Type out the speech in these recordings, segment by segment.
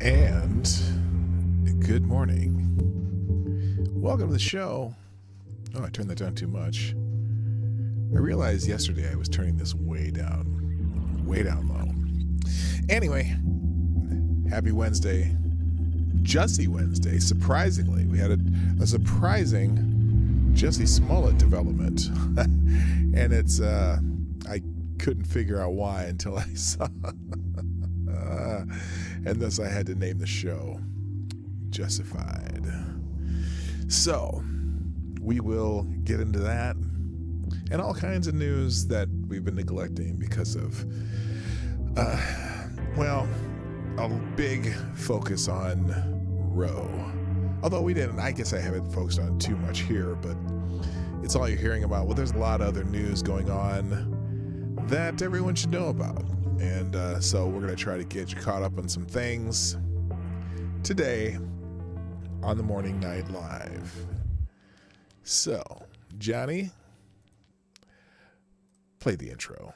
And good morning. Welcome to the show. Oh, I turned that down too much. I realized yesterday I was turning this way down low. Anyway, happy Wednesday. Jussie Wednesday. Surprisingly, we had a surprising Jussie Smollett development. And it's, I couldn't figure out why until I saw and thus I had to name the show Jussiefied. So we will get into that and all kinds of news that we've been neglecting because of a big focus on Roe. Although we didn't, I guess I haven't focused on too much here, but it's all you're hearing about. Well, there's a lot of other news going on that everyone should know about. And so we're going to try to get you caught up on some things today on the Morning Night Live. So, Johnny, play the intro.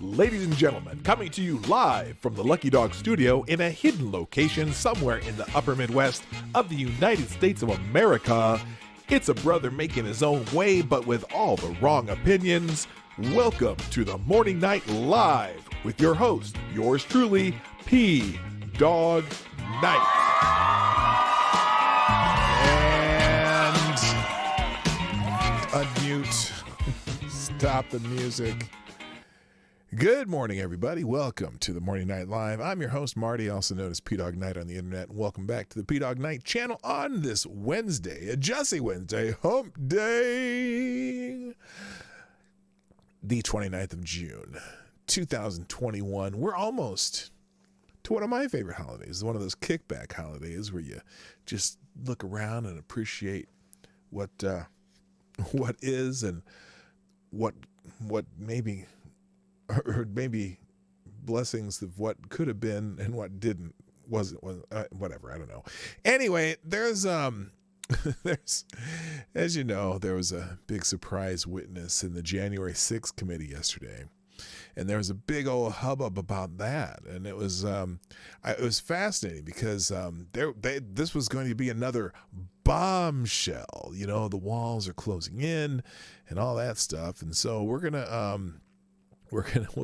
Ladies and gentlemen, coming to you live from the Lucky Dog studio in a hidden location somewhere in the upper Midwest of the United States of America, it's a brother making his own way, but with all the wrong opinions. Welcome to the Morning Night Live with your host, yours truly, Dawg Knight. And unmute. Stop the music. Good morning, everybody. Welcome to the Morning Night Live. I'm your host, Marty, also known as Dawg Knight on the internet. And welcome back to the Dawg Knight Channel on this Wednesday, a Jussie Wednesday, hump day, the 29th of June, 2021. We're almost to one of my favorite holidays, one of those kickback holidays where you just look around and appreciate what is and what maybe, or maybe blessings of what could have been and what wasn't whatever, I don't know. Anyway, there's as you know, there was a big surprise witness in the January 6th committee yesterday, and there was a big old hubbub about that, and it was fascinating because this was going to be another bombshell. You know, the walls are closing in and all that stuff, and so we'll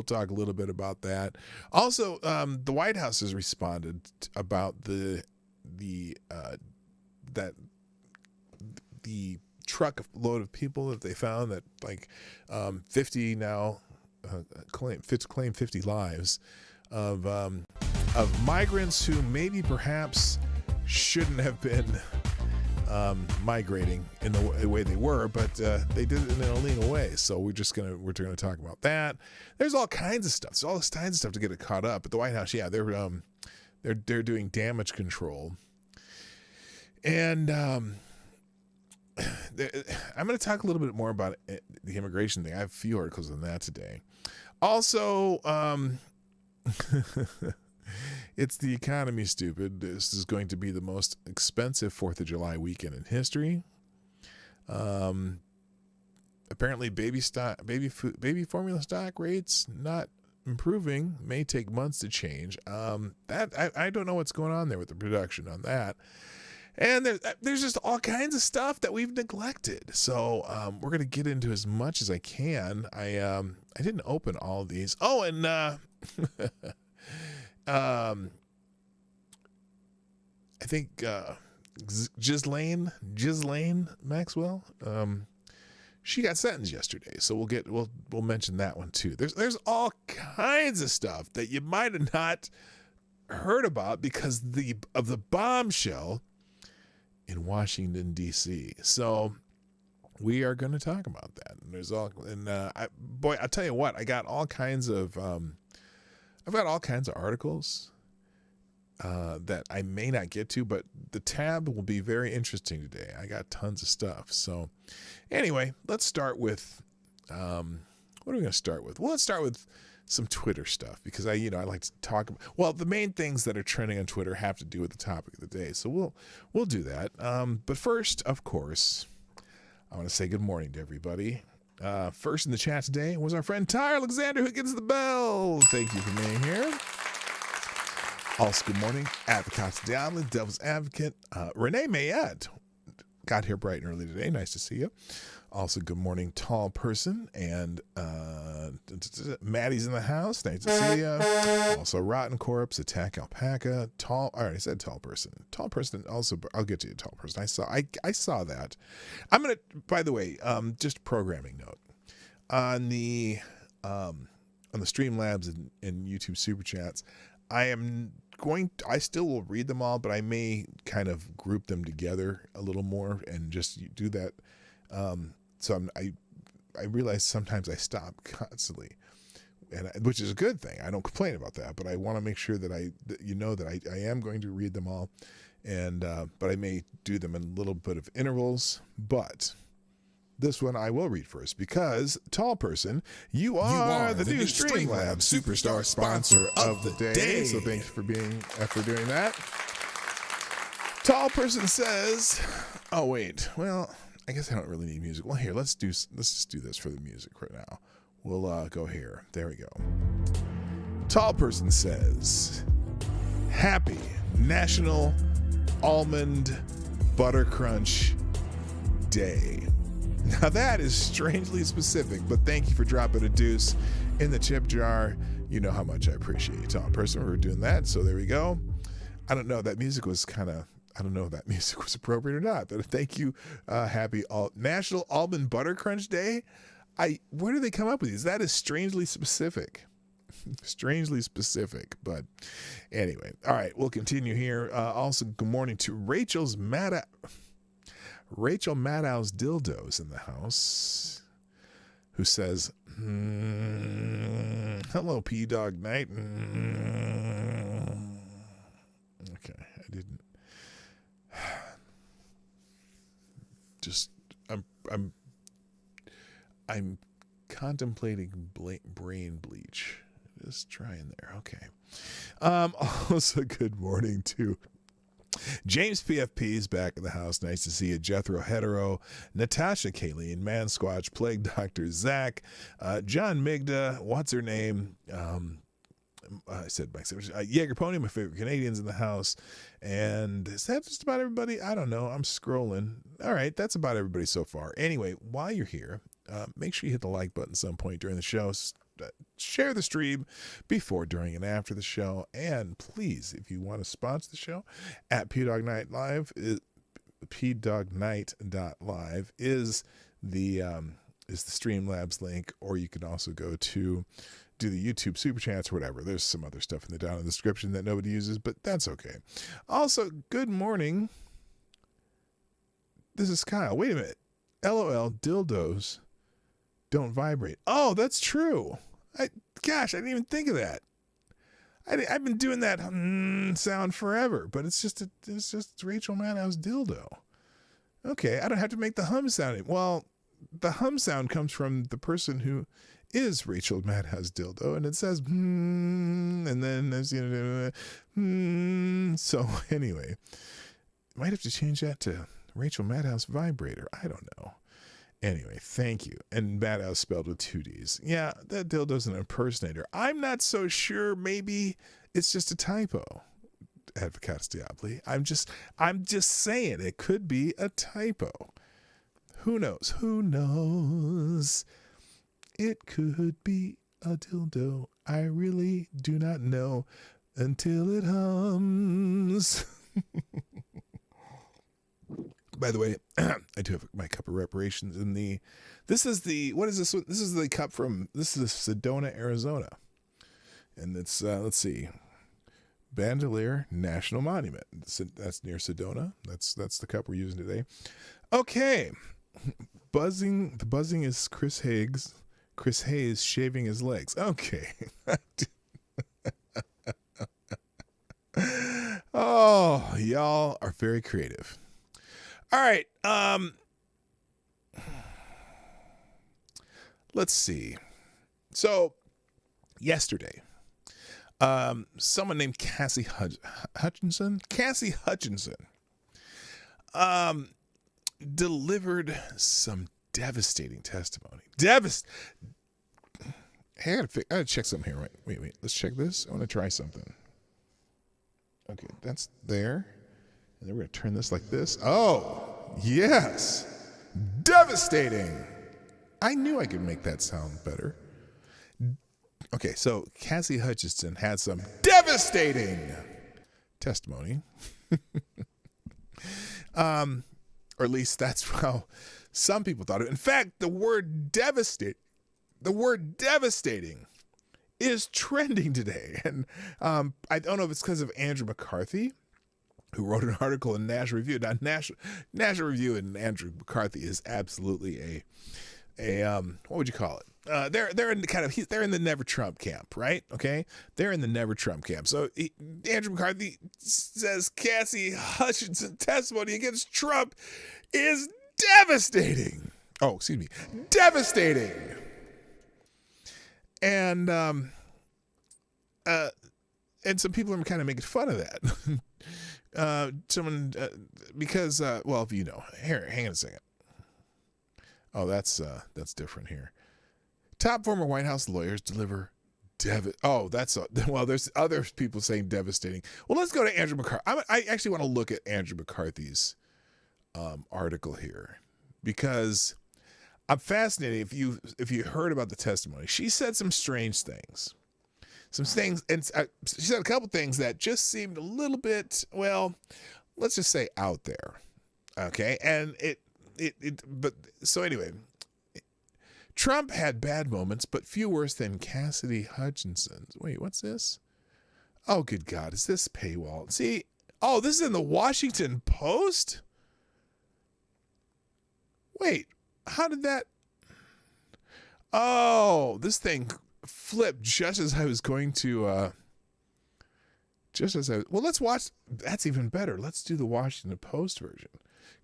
talk a little bit about that. Also, the White House has responded about the truck load of people that they found that 50 now claim 50 lives of migrants who maybe perhaps shouldn't have been migrating in the way they were, but they did it in an illegal way. So we're gonna talk about that. There's all kinds of stuff. There's all kinds of stuff to get it caught up. But the White House, yeah, they're doing damage control, and I'm going to talk a little bit more about the immigration thing. I have a few articles on that today. Also, it's the economy, stupid. This is going to be the most expensive 4th of July weekend in history. Apparently, baby formula stock rates not improving. May take months to change. I don't know what's going on there with the production on that. And there's just all kinds of stuff that we've neglected. So we're going to get into as much as I can. I didn't open all of these. Oh, and I think Ghislaine Maxwell, she got sentenced yesterday. So we'll mention that one too. There's all kinds of stuff that you might have not heard about because of the bombshell in Washington, D.C. So we are going to talk about that. And I'll tell you what, I've got all kinds of articles that I may not get to, but the tab will be very interesting today. I got tons of stuff. So anyway, let's start with, what are we going to start with? Well, let's start with some Twitter stuff because I like to talk about, well, the main things that are trending on Twitter have to do with the topic of the day. So we'll do that. But first, of course, I want to say good morning to everybody. First in the chat today was our friend Ty Alexander, who gets the bell. Thank you for being here. Also, good morning, Advocates Diablo, Devil's Advocate, Renee Mayette. Got here bright and early today. Nice to see you. Also, good morning, Tall Person, and Maddie's in the house. Nice to see you. Also, Rotten Corpse, Attack Alpaca, Tall. I already said Tall Person. Tall Person. Also, I'll get to you, Tall Person. I saw that. I'm gonna. By the way, just programming note on the Streamlabs and YouTube Super Chats. I still will read them all, but I may kind of group them together a little more and just do that. So I realize sometimes I stop constantly, which is a good thing. I don't complain about that, but I want to make sure that I am going to read them all, and but I may do them in a little bit of intervals. But this one I will read first because, Tall Person, you are the new Streamlabs Superstar sponsor of the day. So thanks for doing that. Tall Person says, "Oh wait, well, I guess I don't really need music. Well, here, let's just do this for the music right now. We'll go here. There we go." Tall Person says, "Happy National Almond Butter Crunch Day." Now that is strangely specific, but thank you for dropping a deuce in the tip jar. You know how much I appreciate you, Tall Person, for doing that. So there we go. I don't know. That music was I don't know if that music was appropriate or not, but thank you. Happy National Almond Butter Crunch Day. Where do they come up with these? That is strangely specific. Strangely specific, but anyway. All right, we'll continue here. Also, good morning to Rachel Maddow's Dildos in the house, who says, "Hello, Dawg Knight." Okay, I didn't. Just I'm contemplating brain bleach. Just trying there. Okay. Also, good morning to James PFP is back in the house. Nice to see you. Jethro Hetero, Natasha Kayleen, Man Squatch, Plague Doctor Zach, John Migda, what's her name? I said Mike Jaeger Pony, my favorite Canadians in the house. And is that just about everybody? I don't know. I'm scrolling. All right, that's about everybody so far. Anyway, while you're here, make sure you hit the like button some point during the show. Share the stream before, during, and after the show. And please, if you want to sponsor the show, at Dawg Knight Live, pdogknight.live is the Streamlabs link, or you can also go to do the YouTube Super Chats or whatever. There's some other stuff down in the description that nobody uses, but that's okay. Also, good morning. This is Kyle. Wait a minute. LOL, dildos don't vibrate. Oh, that's true. I didn't even think of that. I've been doing that sound forever, but it's just Rachel Maddow's dildo. Okay, I don't have to make the hum sound. Well, the hum sound comes from the person who is Rachel Maddow's dildo, and it says and then there's so anyway, might have to change that to Rachel Maddow's vibrator. I don't know. Anyway, thank you. And Maddow spelled with 2 D's. Yeah, that dildo's an impersonator. I'm not so sure. Maybe it's just a typo. Advocates Diabli. I'm just saying it could be a typo. Who knows? Who knows? It could be a dildo. I really do not know until it hums. By the way, I do have my cup of reparations in the. This is the. What is this? This is the cup from. This is Sedona, Arizona, and it's let's see, Bandelier National Monument. That's near Sedona. That's the cup we're using today. Okay, buzzing. The buzzing is Chris Hayes shaving his legs. Okay. Oh, y'all are very creative. All right. Let's see. So yesterday, someone named Cassie Hutchinson delivered some devastating testimony. Hey, I gotta check something here. Wait. Let's check this. I want to try something. Okay, that's there. And then we're going to turn this like this. Oh, yes. Devastating. I knew I could make that sound better. Okay, so Cassie Hutchinson had some devastating testimony. Or at least that's how some people thought it. In fact, the word devastating is trending today. And I don't know if it's because of Andrew McCarthy, who wrote an article in National Review. Now, National Review and Andrew McCarthy is absolutely a what would you call it? They're in the Never Trump camp, right? Okay, they're in the Never Trump camp. So Andrew McCarthy says Cassie Hutchinson's testimony against Trump is devastating. Oh, excuse me, devastating. And some people are kind of making fun of that. Because if you know, here, hang on a second. Oh, that's different here. Top former White House lawyers deliver there's other people saying devastating. Well, let's go to Andrew McCarthy. I actually want to look at Andrew McCarthy's article here because I'm fascinated. If you heard about the testimony, she said some strange things. And she said a couple things that just seemed a little bit, well, let's just say out there. Okay. And so anyway, Trump had bad moments, but few worse than Cassidy Hutchinson's. Wait, what's this? Oh, good God. Is this paywall? See, this is in the Washington Post? Wait, how did that? Oh, this thing flipped just as I was going to, well, let's watch. That's even better. Let's do the Washington Post version.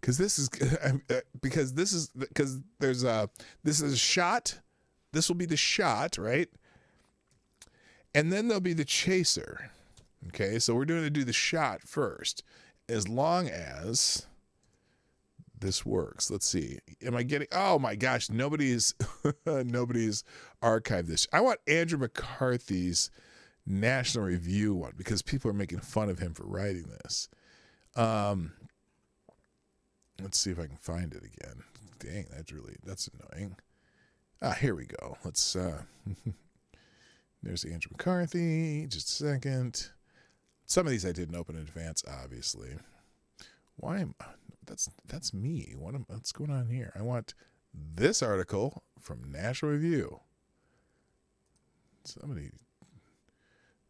This is a shot. This will be the shot, right? And then there'll be the chaser. Okay, so we're going to do the shot first, as long as this works. Let's see. Am I getting? Oh my gosh, nobody's archived this. I want Andrew McCarthy's National Review one because people are making fun of him for writing this. Let's see if I can find it again. Dang, that's annoying. Here we go. Let's there's Andrew McCarthy. Just a second. Some of these I didn't open in advance, obviously. That's me. What's going on here? I want this article from National Review.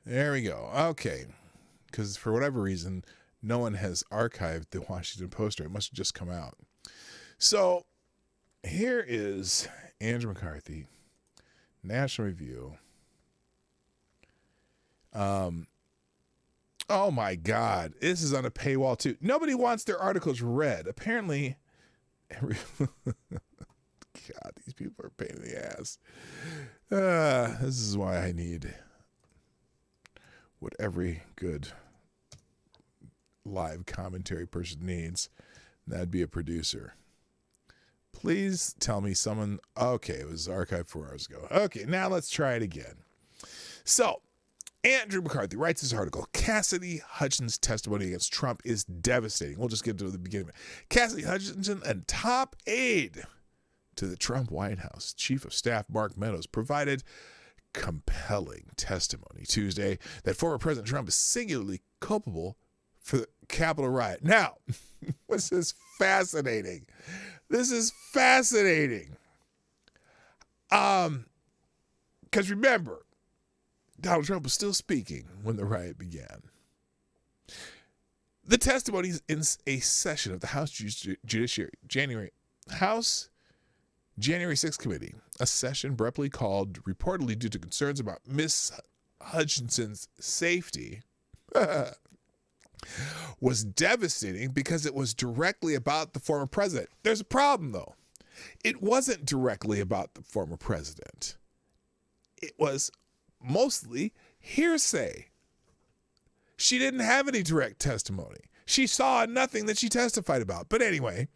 There we go. Okay. Because for whatever reason, no one has archived the Washington Post, or it must have just come out. So here is Andrew McCarthy, National Review. Oh my God, this is on a paywall too. Nobody wants their articles read. Apparently, God, these people are a pain in the ass. This is why I need what every good live commentary person needs. That'd be a producer. Please tell me someone. Okay, it was archived 4 hours ago. Okay, now let's try it again. So, Andrew McCarthy writes this article. Cassidy Hutchinson's testimony against Trump is devastating. We'll just get to the beginning of it. Cassidy Hutchinson, a top aide to the Trump White House, Chief of Staff Mark Meadows, provided compelling testimony Tuesday that former President Trump is singularly culpable for the Capitol riot. Now, this is fascinating. Because remember, Donald Trump was still speaking when the riot began. The testimony is in a session of the House Judiciary House January 6th Committee, a session abruptly called reportedly due to concerns about Miss Hutchinson's safety, was devastating because it was directly about the former president. There's a problem, though. It wasn't directly about the former president. It was mostly hearsay. She didn't have any direct testimony. She saw nothing that she testified about. But anyway,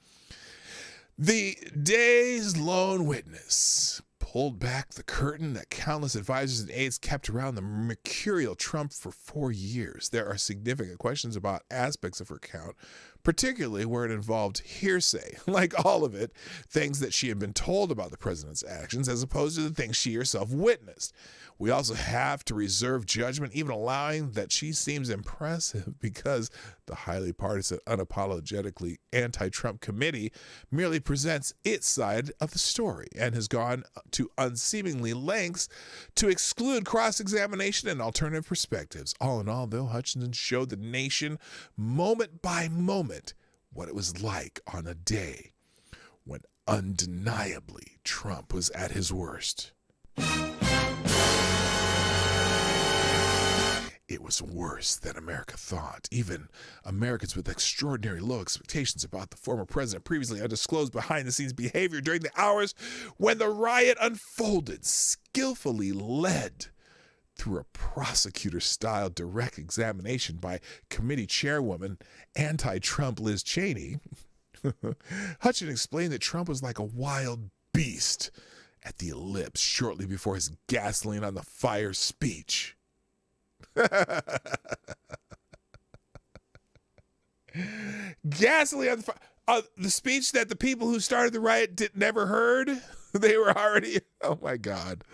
The day's lone witness pulled back the curtain that countless advisors and aides kept around the mercurial Trump for 4 years. There are significant questions about aspects of her account, particularly where it involved hearsay, like all of it, things that she had been told about the president's actions as opposed to the things she herself witnessed. We also have to reserve judgment, even allowing that she seems impressive, because the highly partisan, unapologetically anti-Trump committee merely presents its side of the story and has gone to unseemingly lengths to exclude cross-examination and alternative perspectives. All in all, though, Hutchinson showed the nation moment by moment what it was like on a day when undeniably Trump was at his worst. It was worse than America thought. Even Americans with extraordinary low expectations about the former president previously undisclosed behind-the-scenes behavior during the hours when the riot unfolded, skillfully led through a prosecutor-style direct examination by committee chairwoman, anti-Trump Liz Cheney. Hutchinson explained that Trump was like a wild beast at the ellipse shortly before his gasoline on the fire speech. Gasoline on the fire. The speech that the people who started the riot never heard. They were already, oh my God.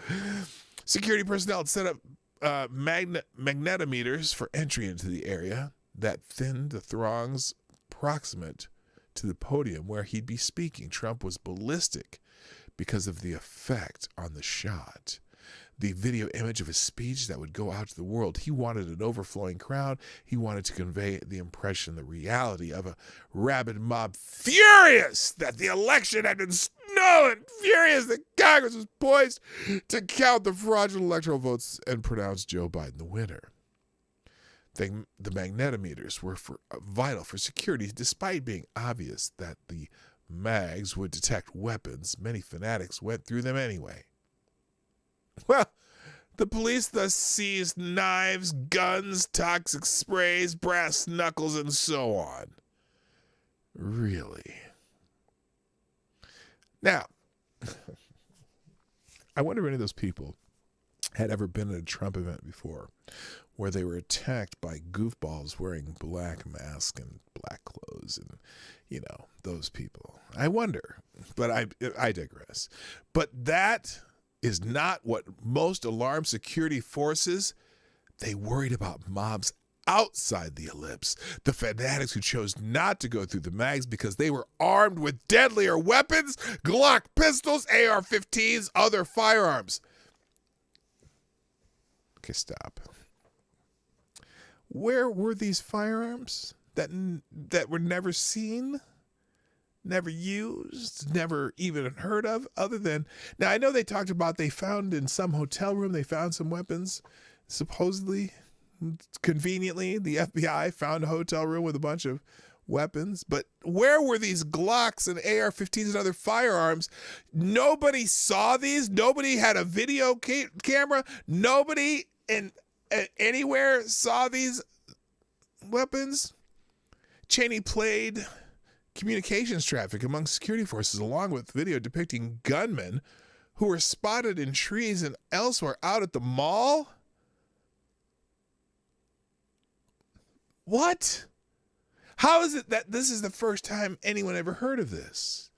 Security personnel had set up magnetometers for entry into the area that thinned the throngs proximate to the podium where he'd be speaking. Trump was ballistic because of the effect on the shot. The video image of his speech that would go out to the world. He wanted an overflowing crowd. He wanted to convey the impression, the reality of a rabid mob furious that the election had been stolen, furious that Congress was poised to count the fraudulent electoral votes and pronounce Joe Biden the winner. The magnetometers were vital for security, despite being obvious that the mags would detect weapons. Many fanatics went through them anyway. Well, the police thus seized knives, guns, toxic sprays, brass knuckles, and so on. Really? Now, I wonder if any of those people had ever been at a Trump event before where they were attacked by goofballs wearing black masks and black clothes and, those people. I wonder, but I digress. But that is not what most alarmed security forces. They worried about mobs outside the ellipse, the fanatics who chose not to go through the mags because they were armed with deadlier weapons, Glock pistols, AR-15s, other firearms. Okay, stop. Where were these firearms that were never seen? Never used, never even heard of, other than, now I know they talked about they found in some hotel room, they found some weapons, supposedly, conveniently, the FBI found a hotel room with a bunch of weapons, but where were these Glocks and AR-15s and other firearms? Nobody saw these, nobody had a video camera, nobody anywhere saw these weapons. Cheney played communications traffic among security forces, along with video depicting gunmen who were spotted in trees and elsewhere out at the mall. What? How is it that this is the first time anyone ever heard of this?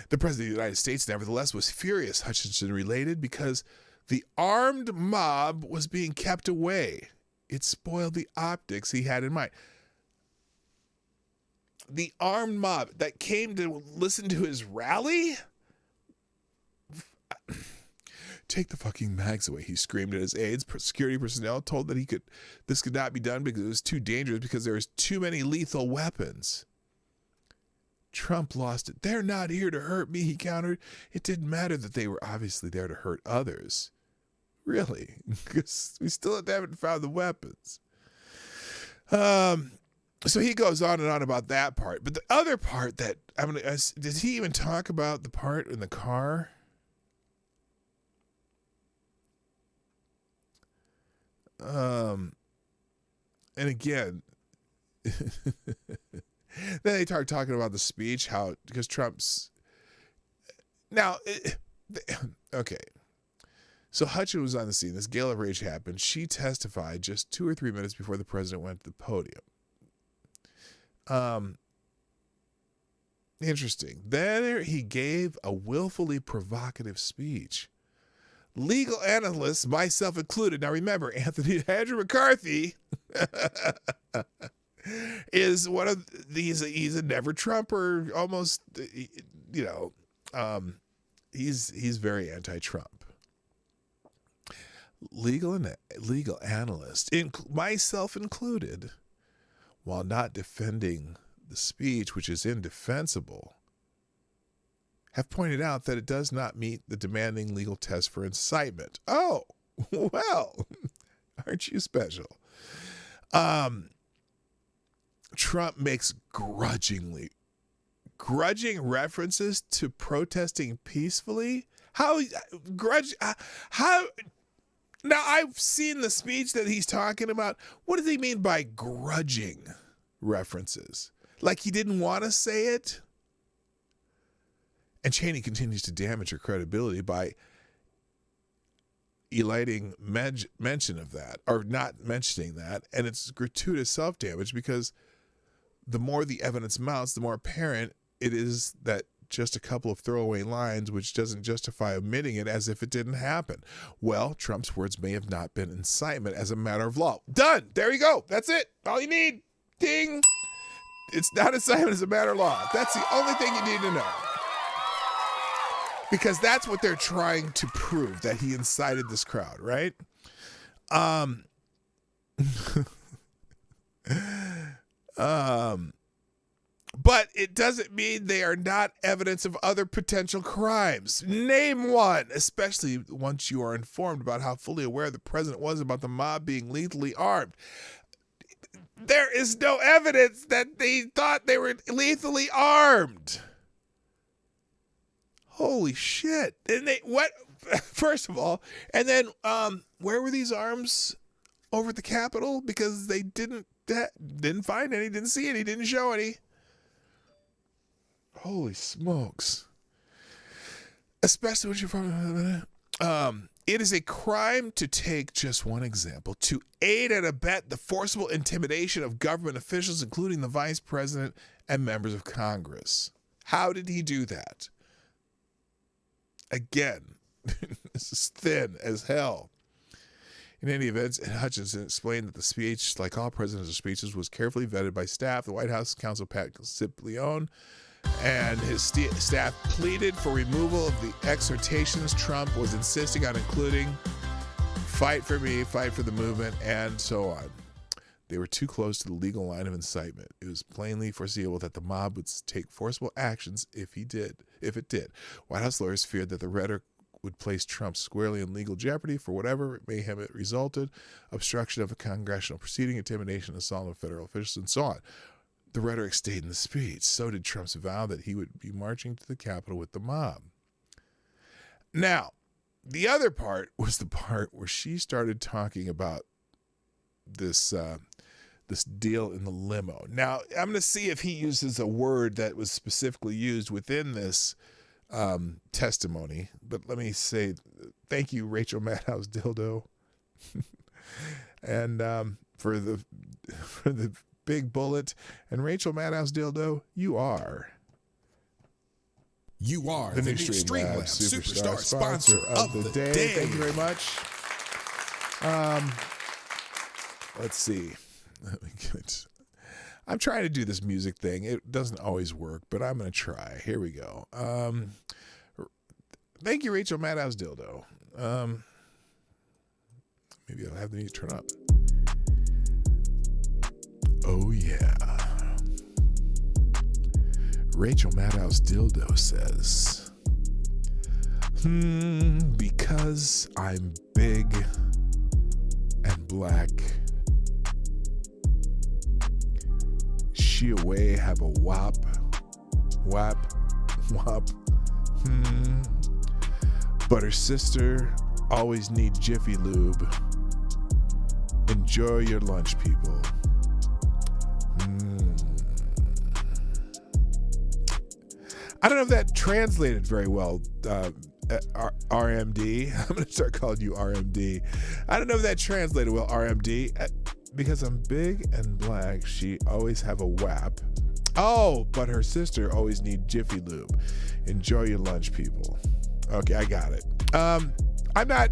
The President of the United States, nevertheless, was furious, Hutchinson related, because the armed mob was being kept away. It spoiled the optics he had in mind. The armed mob that came to listen to his rally? Take the fucking mags away, he screamed at his aides. Security personnel told that this could not be done because it was too dangerous, because there was too many lethal weapons. Trump lost it. They're not here to hurt me, he countered. It didn't matter that they were obviously there to hurt others. Really? Because we still haven't found the weapons. So he goes on and on about that part. But the other part that did he even talk about the part in the car? And again, Then they start talking about the speech, because Trump's now. Okay, so Hutchin was on the scene. This gale of rage happened. She testified just 2 or 3 minutes before the president went to the podium. Interesting. Then he gave a willfully provocative speech. Legal analysts, myself included. Now remember, Andrew McCarthy is one of these. He's a never Trumper, almost. He's very anti-Trump. Legal analysts, myself included, while not defending the speech, which is indefensible, have pointed out that it does not meet the demanding legal test for incitement. Oh, well, aren't you special? Trump makes grudging references to protesting peacefully. How now I've seen the speech that he's talking about. What does he mean by grudging references? Like he didn't want to say it? And Cheney continues to damage her credibility by eliding mention of that, or not mentioning that. And it's gratuitous self-damage, because the more the evidence mounts, the more apparent it is that just a couple of throwaway lines, which doesn't justify omitting it as if it didn't happen. Well, Trump's words may have not been incitement as a matter of law. Done. There you go. That's it. All you need. Ding. It's not incitement as a matter of law. That's the only thing you need to know. Because that's what they're trying to prove, that he incited this crowd, right? But it doesn't mean they are not evidence of other potential crimes. Name one, especially once you are informed about how fully aware the president was about the mob being lethally armed. There is no evidence that they thought they were lethally armed. Holy shit. And what? First of all, and then where were these arms over at the Capitol? Because they didn't find any, didn't see any, didn't show any. Holy smokes. Especially when you're from... it is a crime, to take just one example, to aid and abet the forcible intimidation of government officials, including the vice president and members of Congress. How did he do that? Again, this is thin as hell. In any event, Hutchinson explained that the speech, like all presidential speeches, was carefully vetted by staff. The White House counsel, Pat Cipollone, and his staff pleaded for removal of the exhortations Trump was insisting on including: fight for me, fight for the movement, and so on. They were too close to the legal line of incitement. It was plainly foreseeable that the mob would take forcible actions if it did. White House lawyers feared that the rhetoric would place Trump squarely in legal jeopardy for whatever mayhem it resulted: obstruction of a congressional proceeding, intimidation, assault of federal officials, and so on. The rhetoric stayed in the speech. So did Trump's vow that he would be marching to the Capitol with the mob. Now, the other part was the part where she started talking about this deal in the limo. Now, I'm going to see if he uses a word that was specifically used within this testimony. But let me say thank you, Rachel Madhouse Dildo, and for the big bullet. And Rachel Madhouse Dildo, you are the new Streamlabs Superstar sponsor of the day. Thank you very much. Let's see. I'm trying to do this music thing. It doesn't always work, but I'm going to try. Here we go. Thank you, Rachel Madhouse Dildo. Maybe I'll have the music turn up. Oh, yeah. Rachel Madhouse Dildo says, because I'm big and black, she away have a wop, but her sister always need Jiffy Lube. Enjoy your lunch, people. I don't know if that translated very well, RMD. I'm going to start calling you RMD. I don't know if that translated well, RMD. Because I'm big and black, she always have a WAP. Oh, but her sister always need Jiffy Lube. Enjoy your lunch, people. Okay, I got it. I'm not...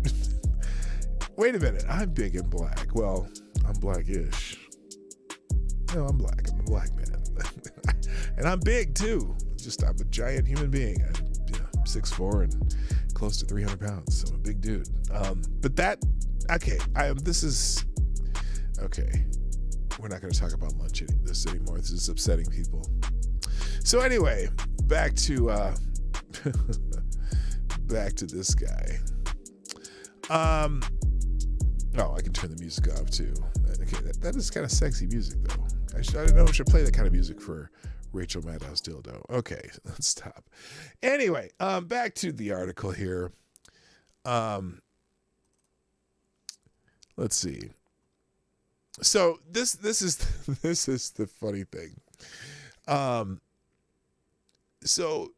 Wait a minute. I'm big and black. Well, I'm blackish. No, I'm black. I'm a black man. And I'm big, too. Just I'm a giant human being. I'm 6'4" and close to 300 pounds. So I'm a big dude. But that... Okay, this is... Okay, we're not going to talk about lunch this anymore. This is upsetting people. So anyway, back to this guy. Oh, I can turn the music off too. Okay, that is kind of sexy music though. I don't know if I should play that kind of music for Rachel Madhouse Dildo. Okay, let's stop. Anyway, back to the article here. Let's see. So this is the funny thing. So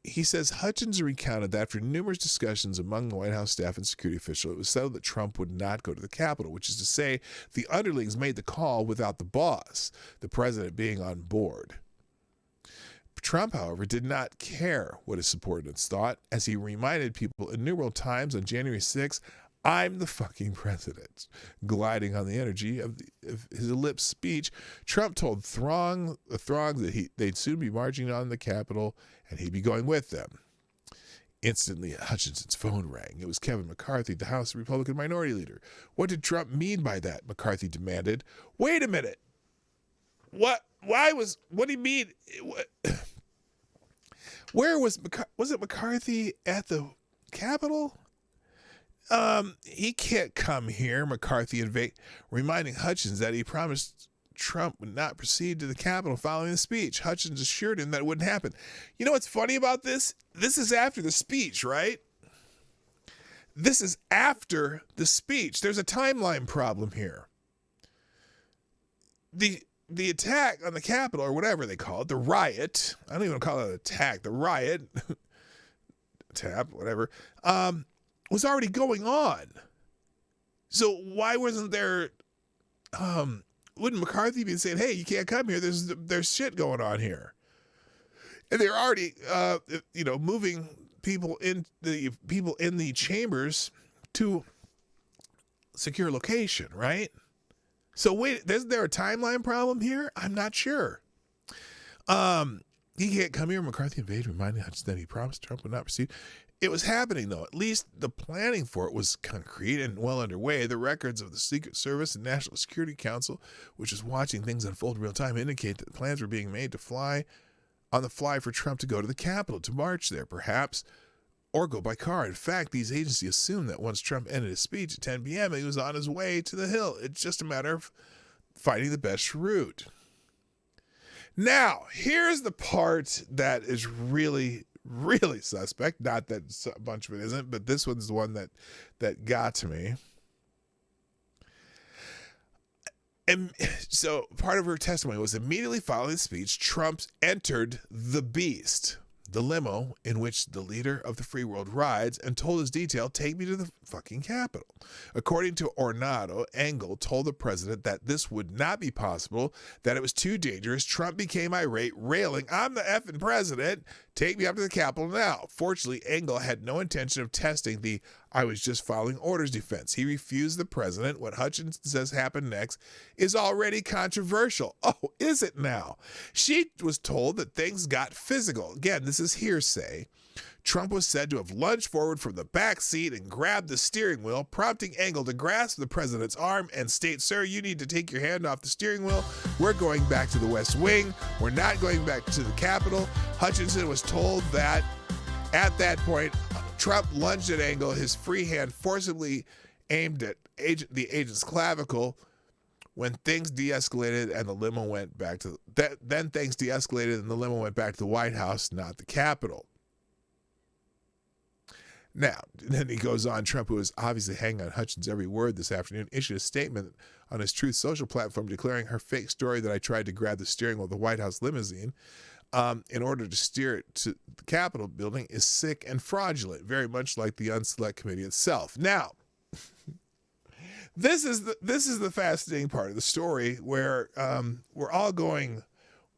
he says Hutchins recounted that after numerous discussions among the White House staff and security official, it was settled that Trump would not go to the Capitol, which is to say the underlings made the call without the boss, the president, being on board. Trump, however, did not care what his subordinates thought, as he reminded people innumerable times on January 6th, I'm the fucking president. Gliding on the energy of his ellipse speech, Trump told the throng that they'd soon be marching on the Capitol and he'd be going with them. Instantly, Hutchinson's phone rang. It was Kevin McCarthy, the House Republican Minority Leader. What did Trump mean by that? McCarthy demanded. Wait a minute. What do you mean? Where was it McCarthy at the Capitol? He can't come here, McCarthy reminding Hutchins that he promised Trump would not proceed to the Capitol following the speech. Hutchins assured him that it wouldn't happen. You know what's funny about this? This is after the speech, right? This is after the speech. There's a timeline problem here. The attack on the Capitol, or whatever they call it, the riot, I don't even call it an attack, the riot, tap, whatever, was already going on. So why wasn't there, wouldn't McCarthy be saying, hey, you can't come here, there's shit going on here. And they're already, moving people in the chambers to secure location, right? So wait, is there a timeline problem here? I'm not sure. He can't come here. McCarthy invaded, reminding Hutchins that he promised Trump would not proceed. It was happening, though. At least the planning for it was concrete and well underway. The records of the Secret Service and National Security Council, which is watching things unfold in real time, indicate that plans were being made to fly on the fly for Trump to go to the Capitol, to march there, perhaps, or go by car. In fact, these agencies assumed that once Trump ended his speech at 10 p.m., he was on his way to the Hill. It's just a matter of finding the best route. Now, here's the part that is really, really suspect. Not that a bunch of it isn't, but this one's the one that got to me. And so part of her testimony was immediately following the speech, Trump entered the Beast, the limo in which the leader of the free world rides, and told his detail, take me to the fucking Capitol. According to Ornato, Engel told the president that this would not be possible, that it was too dangerous. Trump became irate, railing, I'm the effing president. Take me up to the Capitol now. Fortunately, Engel had no intention of testing the I was just following orders defense. He refused the president. What Hutchins says happened next is already controversial. Oh, is it now? She was told that things got physical. Again, this is hearsay. Trump was said to have lunged forward from the back seat and grabbed the steering wheel, prompting Engel to grasp the president's arm and state, sir, you need to take your hand off the steering wheel. We're going back to the West Wing. We're not going back to the Capitol. Hutchinson was told that at that point, Trump lunged at Engel, his free hand forcibly aimed at the agent's clavicle. When things de-escalated and the limo went back to then things de-escalated and the limo went back to the White House, not the Capitol. Now, then he goes on, Trump, who was obviously hanging on Hutchins' every word this afternoon, issued a statement on his Truth Social platform declaring her fake story that I tried to grab the steering wheel of the White House limousine in order to steer it to the Capitol building is sick and fraudulent, very much like the Unselect Committee itself. Now, this is the fascinating part of the story where we're all going,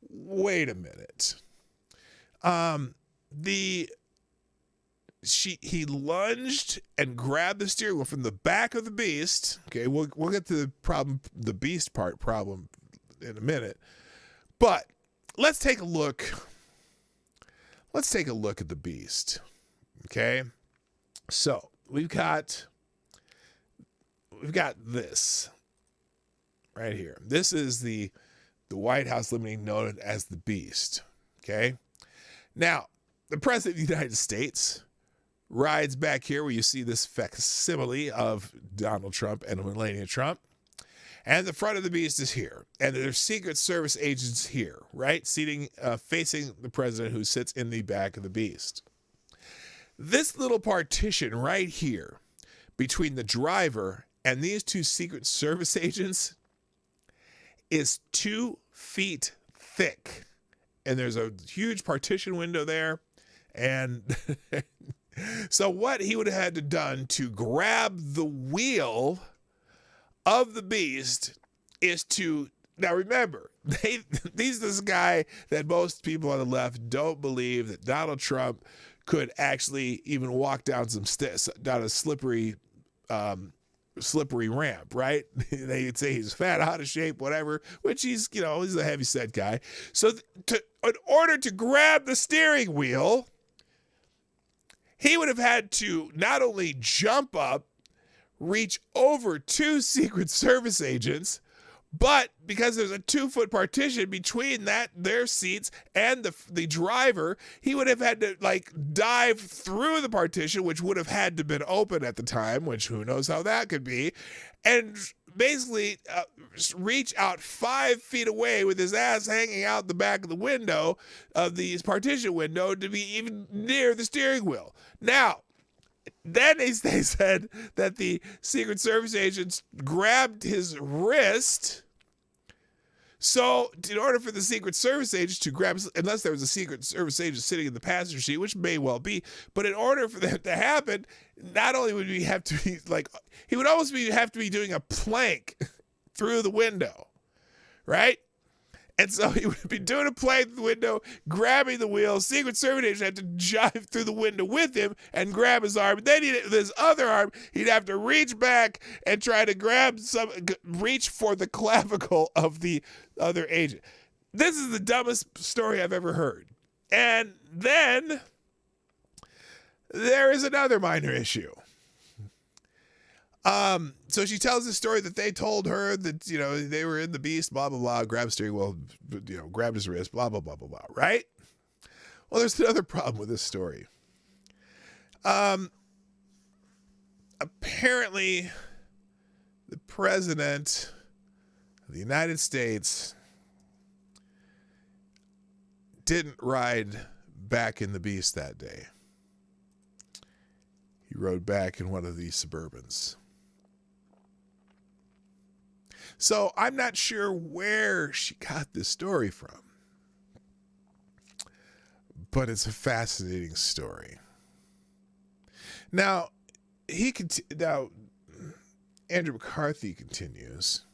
wait a minute. He lunged and grabbed the steering wheel from the back of the Beast. Okay, we'll get to the Beast problem in a minute. But let's take a look. Let's take a look at the Beast. Okay? So, we've got this right here. This is the White House limousine known as the Beast. Okay? Now, the President of the United States rides back here where you see this facsimile of Donald Trump and Melania Trump. And the front of the Beast is here. And there's Secret Service agents here, right? Facing the president who sits in the back of the Beast. This little partition right here between the driver and these two Secret Service agents is 2 feet thick. And there's a huge partition window there. And so what he would have had to done to grab the wheel of the Beast is to, now remember, this guy that most people on the left don't believe that Donald Trump could actually even walk down down a slippery ramp, right? They'd say he's fat, out of shape, whatever, which he's a heavy set guy. So in order to grab the steering wheel, he would have had to not only jump up, reach over 2 Secret Service agents, but because there's a 2-foot partition between their seats and the driver, he would have had to dive through the partition, which would have had to been open at the time, which who knows how that could be, and basically reach out 5 feet away with his ass hanging out the back of the window of the partition window to be even near the steering wheel. Now, then they said that the Secret Service agents grabbed his wrist. So in order for the Secret Service agents to grab, unless there was a Secret Service agent sitting in the passenger seat, which may well be, but in order for that to happen, not only would he have to be he would almost have to be doing a plank through the window, right? And so he would be doing a plank through the window, grabbing the wheel. Secret Service agent had to jive through the window with him and grab his arm. Then with his other arm, he'd have to reach back and try to reach for the clavicle of the other agent. This is the dumbest story I've ever heard. And then there is another minor issue. So she tells the story that they told her that, they were in the Beast, blah, blah, blah, grabbed steering wheel, grabbed his wrist, blah, blah, blah, blah, blah, right? Well, there's another problem with this story. Apparently, the President of the United States didn't ride back in the Beast that day. He rode back in one of these Suburbans. So I'm not sure where she got this story from, but it's a fascinating story. Now, Andrew McCarthy continues.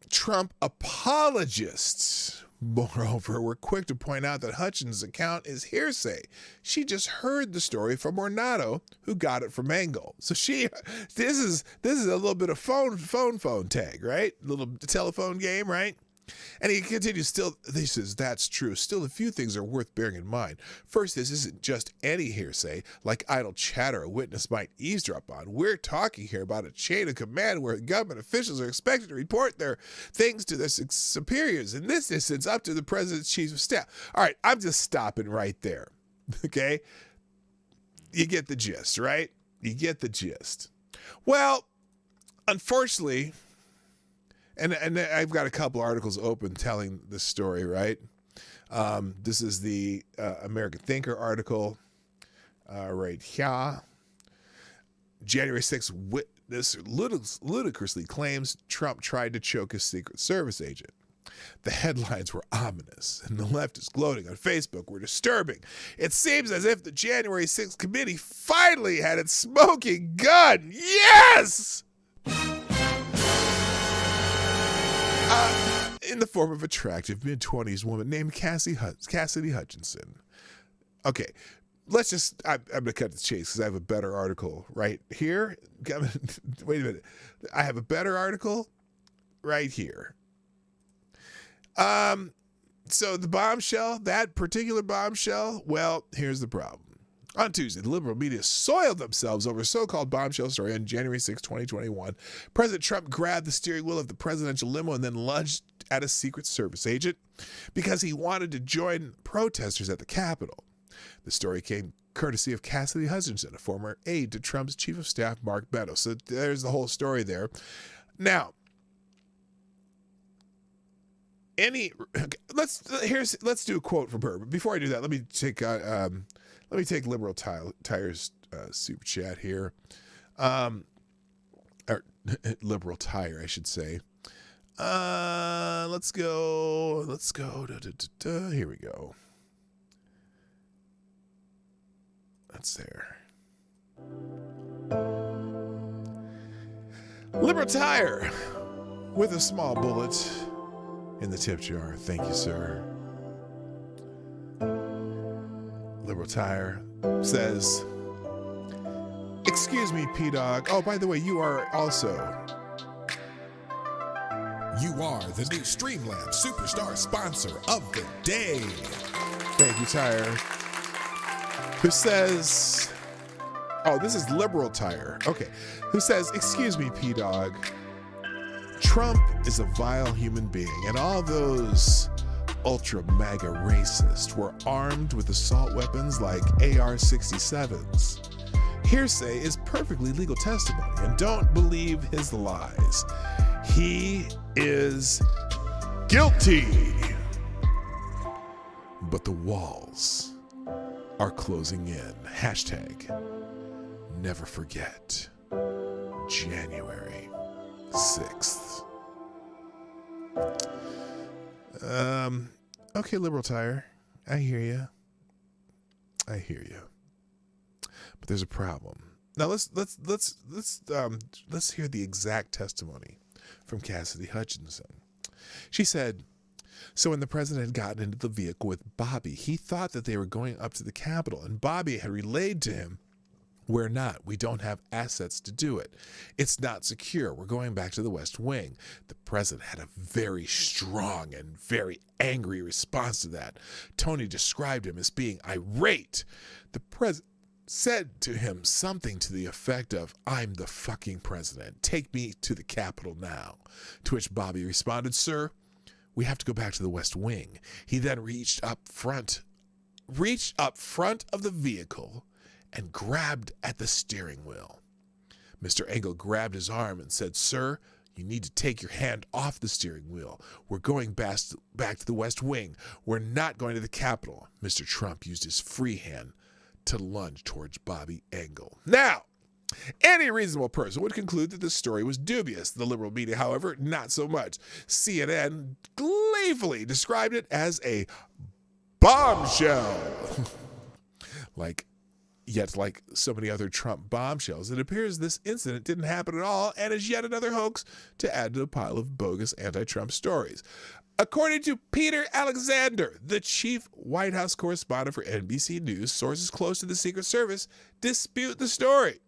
Trump apologists, moreover, were quick to point out that Hutchins' account is hearsay. She just heard the story from Ornato, who got it from Engel. So this is a little bit of phone tag, right? A little telephone game, right? And he continues, he says, that's true. Still, a few things are worth bearing in mind. First, this isn't just any hearsay, like idle chatter a witness might eavesdrop on. We're talking here about a chain of command where government officials are expected to report their things to their superiors. In this instance, up to the president's chief of staff. All right, I'm just stopping right there. Okay? You get the gist, right? You get the gist. Well, unfortunately, and I've got a couple articles open telling this story, right? This is the American Thinker article right here. January 6th, witness ludicrously claims Trump tried to choke his Secret Service agent. The headlines were ominous, and the leftist gloating on Facebook were disturbing. It seems as if the January 6th committee finally had its smoking gun. Yes! In the form of attractive mid-20s woman named Cassidy Hutchinson. Okay, I'm going to cut the chase because I have a better article right here. Wait a minute. I have a better article right here. So the bombshell, that particular bombshell, well, here's the problem. On Tuesday, the liberal media soiled themselves over a so-called bombshell story on January 6, 2021. President Trump grabbed the steering wheel of the presidential limo and then lunged at a Secret Service agent because he wanted to join protesters at the Capitol. The story came courtesy of Cassidy Hutchinson, a former aide to Trump's chief of staff, Mark Meadows. So there's the whole story there. Now, let's do a quote from her. But before I do that, let me take Liberal Tire's super chat here, or Liberal Tire, I should say. Let's go. Here we go. That's there. Liberal Tire with a small bullet in the tip jar. Thank you, sir. Liberal Tire says, "Excuse me, P-Dog. Oh, by the way, you are the new Streamlabs Superstar sponsor of the day." Thank you, Tire. Who says, oh, this is Liberal Tire. Okay. Who says, "Excuse me, P-Dog. Trump is a vile human being, and all those ultra MAGA racists were armed with assault weapons like AR-67s. Hearsay is perfectly legal testimony, and don't believe his lies. He is guilty. But the walls are closing in. Hashtag never forget January 6th. Okay, Liberal Tire, I hear you. But there's a problem. Now let's hear the exact testimony from Cassidy Hutchinson. She said, "So when the president had gotten into the vehicle with Bobby, he thought that they were going up to the Capitol, and Bobby had relayed to him, 'We're not. We don't have assets to do it. It's not secure. We're going back to the West Wing.' The president had a very strong and very angry response to that. Tony described him as being irate. The president said to him something to the effect of, 'I'm the fucking president. Take me to the Capitol now.' To which Bobby responded, 'Sir, we have to go back to the West Wing.' He then reached up front of the vehicle and grabbed at the steering wheel. Mr. Engel grabbed his arm and said, 'Sir, you need to take your hand off the steering wheel. We're going back to the West Wing. We're not going to the Capitol.' Mr. Trump used his free hand to lunge towards Bobby Engel." Now, any reasonable person would conclude that this story was dubious. The liberal media, however, not so much. CNN gleefully described it as a bombshell. Like so many other Trump bombshells, it appears this incident didn't happen at all and is yet another hoax to add to the pile of bogus anti-Trump stories. According to Peter Alexander, the chief White House correspondent for NBC News, sources close to the Secret Service dispute the story.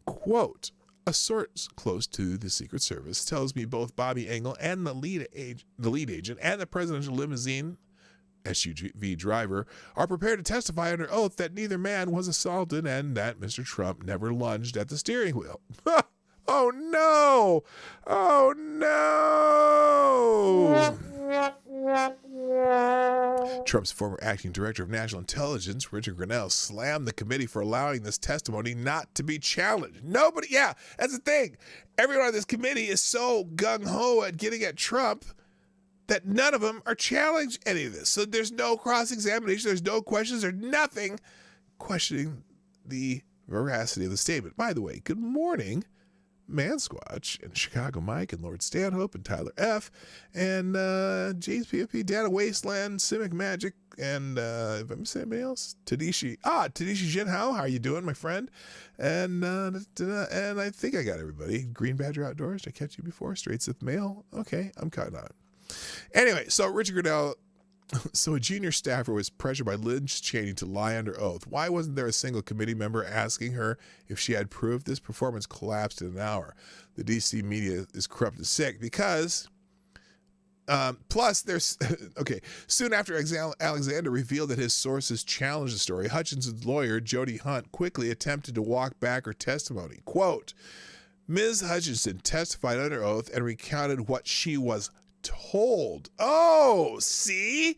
Quote, "A source close to the Secret Service tells me both Bobby Engel and the lead agent and the presidential limousine SUV driver are prepared to testify under oath that neither man was assaulted and that Mr. Trump never lunged at the steering wheel." Oh no! Oh no! Trump's former acting director of national intelligence, Richard Grenell, slammed the committee for allowing this testimony not to be challenged. Nobody, yeah, that's the thing. Everyone on this committee is so gung-ho at getting at Trump that none of them are challenged any of this. So there's no cross-examination, there's no questions, there's nothing questioning the veracity of the statement. By the way, good morning, Mansquatch and Chicago Mike and Lord Stanhope and Tyler F. and James PFP, Data Wasteland, Simic Magic, and if I'm missing anybody else, Tadishi Jinhao, how are you doing, my friend? And I think I got everybody. Green Badger Outdoors, did I catch you before? Straight Sith Mail. Okay, I'm caught on. Anyway, so Richard Goodell. So a junior staffer was pressured by Liz Cheney to lie under oath. Why wasn't there a single committee member asking her if she had proof? This performance collapsed in an hour. The DC media is corrupt and sick because, plus there's, okay, soon after Alexander revealed that his sources challenged the story, Hutchinson's lawyer, Jody Hunt, quickly attempted to walk back her testimony. Quote, Ms. Hutchinson testified under oath and recounted what she was told. Oh, see?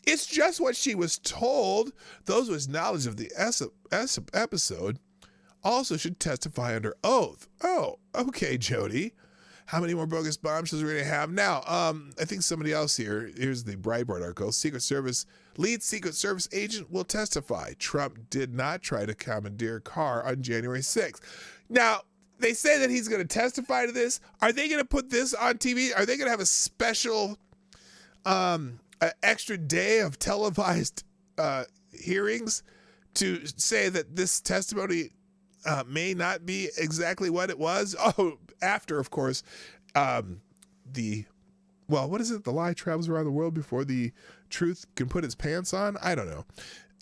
It's just what she was told. Those with knowledge of the episode also should testify under oath. Oh, okay, Jody. How many more bogus bombshells are we going to have now? I think somebody else here. Here's the Breitbart article. Lead Secret Service agent will testify. Trump did not try to commandeer a car on January 6th. Now, they say that he's going to testify to this. Are they going to put this on TV? Are they going to have a special extra day of televised hearings to say that this testimony may not be exactly what it was? Oh, after, of course, what is it? The lie travels around the world before the truth can put its pants on? I don't know.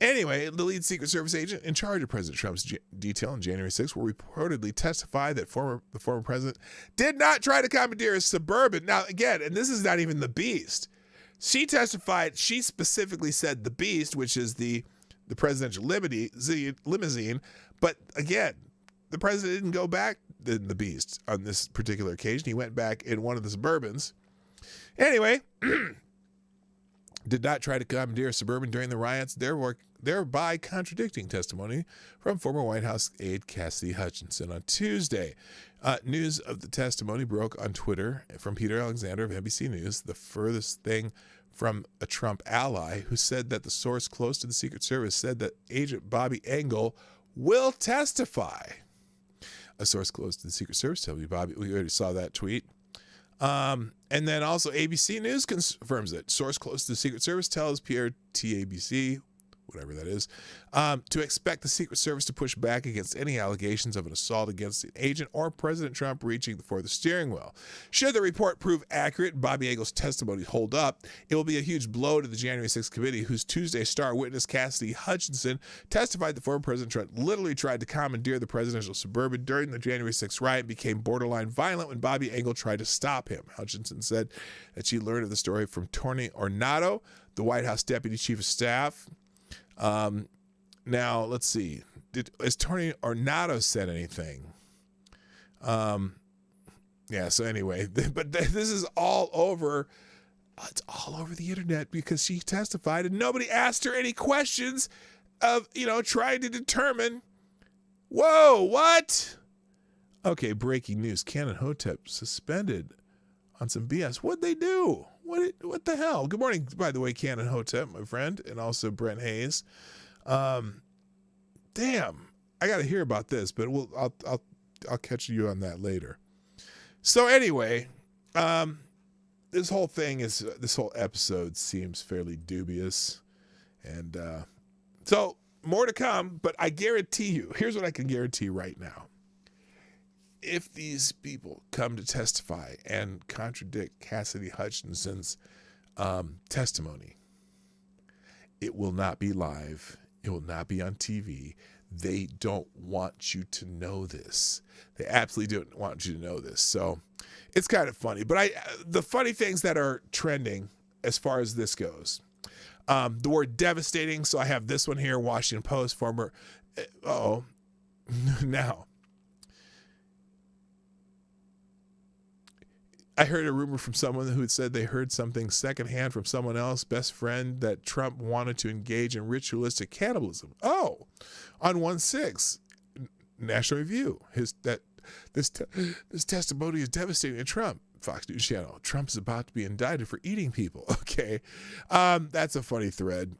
Anyway, the lead Secret Service agent in charge of President Trump's detail on January 6th will reportedly testify that the former president did not try to commandeer a Suburban. Now, again, and this is not even the Beast. She testified, she specifically said the Beast, which is the presidential limousine. But again, the president didn't go back in the Beast on this particular occasion. He went back in one of the Suburbans. Anyway, did not try to commandeer a Suburban during the riots, thereby contradicting testimony from former White House aide Cassidy Hutchinson on Tuesday. News of the testimony broke on Twitter from Peter Alexander of NBC News, the furthest thing from a Trump ally, who said that the source close to the Secret Service said that Agent Bobby Engel will testify. A source close to the Secret Service tells me, Bobby, we already saw that tweet. And then also ABC News confirms it. Source close to the Secret Service tells Pierre TABC, whatever that is, to expect the Secret Service to push back against any allegations of an assault against an agent or President Trump reaching for the steering wheel. Should the report prove accurate and Bobby Engel's testimony hold up, it will be a huge blow to the January 6th committee, whose Tuesday star witness Cassidy Hutchinson testified that former President Trump literally tried to commandeer the presidential Suburban during the January 6th riot and became borderline violent when Bobby Engel tried to stop him. Hutchinson said that she learned of the story from Tony Ornato, the White House Deputy Chief of Staff. Now, let's see. Has Tony Ornato said anything? Yeah, so anyway, but this is all over. It's all over the internet because she testified and nobody asked her any questions of, trying to determine, whoa, what? Okay, breaking news. Canon Hotep suspended on some BS. What'd they do? What the hell? Good morning, by the way, Canon Hotep, my friend, and also Brent Hayes. Damn, I got to hear about this, but I'll catch you on that later. So anyway, this whole episode seems fairly dubious, and so more to come. But I guarantee you, here's what I can guarantee right now. If these people come to testify and contradict Cassidy Hutchinson's testimony, it will not be live. It will not be on TV. They don't want you to know this. They absolutely don't want you to know this. So it's kind of funny. But the funny things that are trending as far as this goes, the word devastating. So I have this one here, Washington Post, former, now. I heard a rumor from someone who had said they heard something secondhand from someone else, best friend, that Trump wanted to engage in ritualistic cannibalism. Oh, on 1/6, National Review. This testimony is devastating to Trump. Fox News Channel. Trump is about to be indicted for eating people. Okay, that's a funny thread.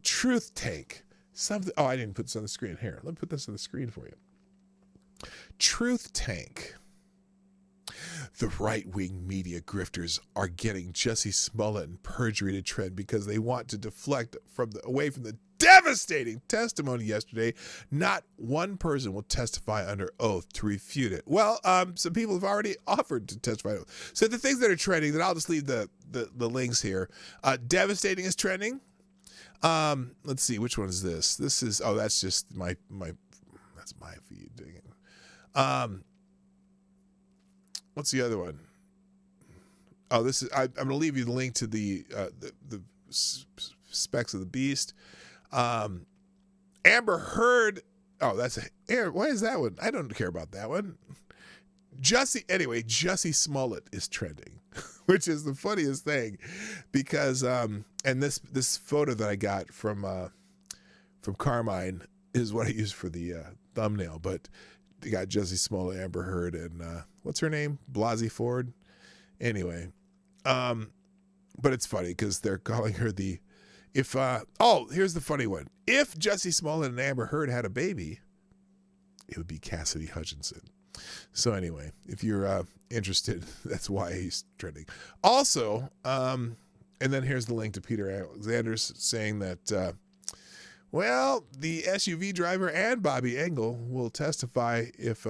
Truth Tank. Something. Oh, I didn't put this on the screen. Here, let me put this on the screen for you. Truth Tank. The right-wing media grifters are getting Jussie Smollett and perjury to trend because they want to deflect away from the devastating testimony yesterday. Not one person will testify under oath to refute it. Well, some people have already offered to testify. So the things that are trending, then I'll just leave the links here. Devastating is trending. Let's see, which one is this? This is, that's just my that's my feed. Dang it. What's the other one? Oh, this is. I'm going to leave you the link to the specs of the beast. Amber Heard. Oh, that's why is that one? I don't care about that one. Jussie Smollett is trending, which is the funniest thing, because and this photo that I got from Carmine is what I used for the thumbnail, but they got Jussie Smollett, Amber Heard, and what's her name? Blasey Ford. Anyway, but it's funny because they're calling her here's the funny one. If Jussie Smollett and Amber Heard had a baby, it would be Cassidy Hutchinson. So anyway, if you're interested, that's why he's trending. Also, and then here's the link to Peter Alexander's saying that, the SUV driver and Bobby Engel will testify if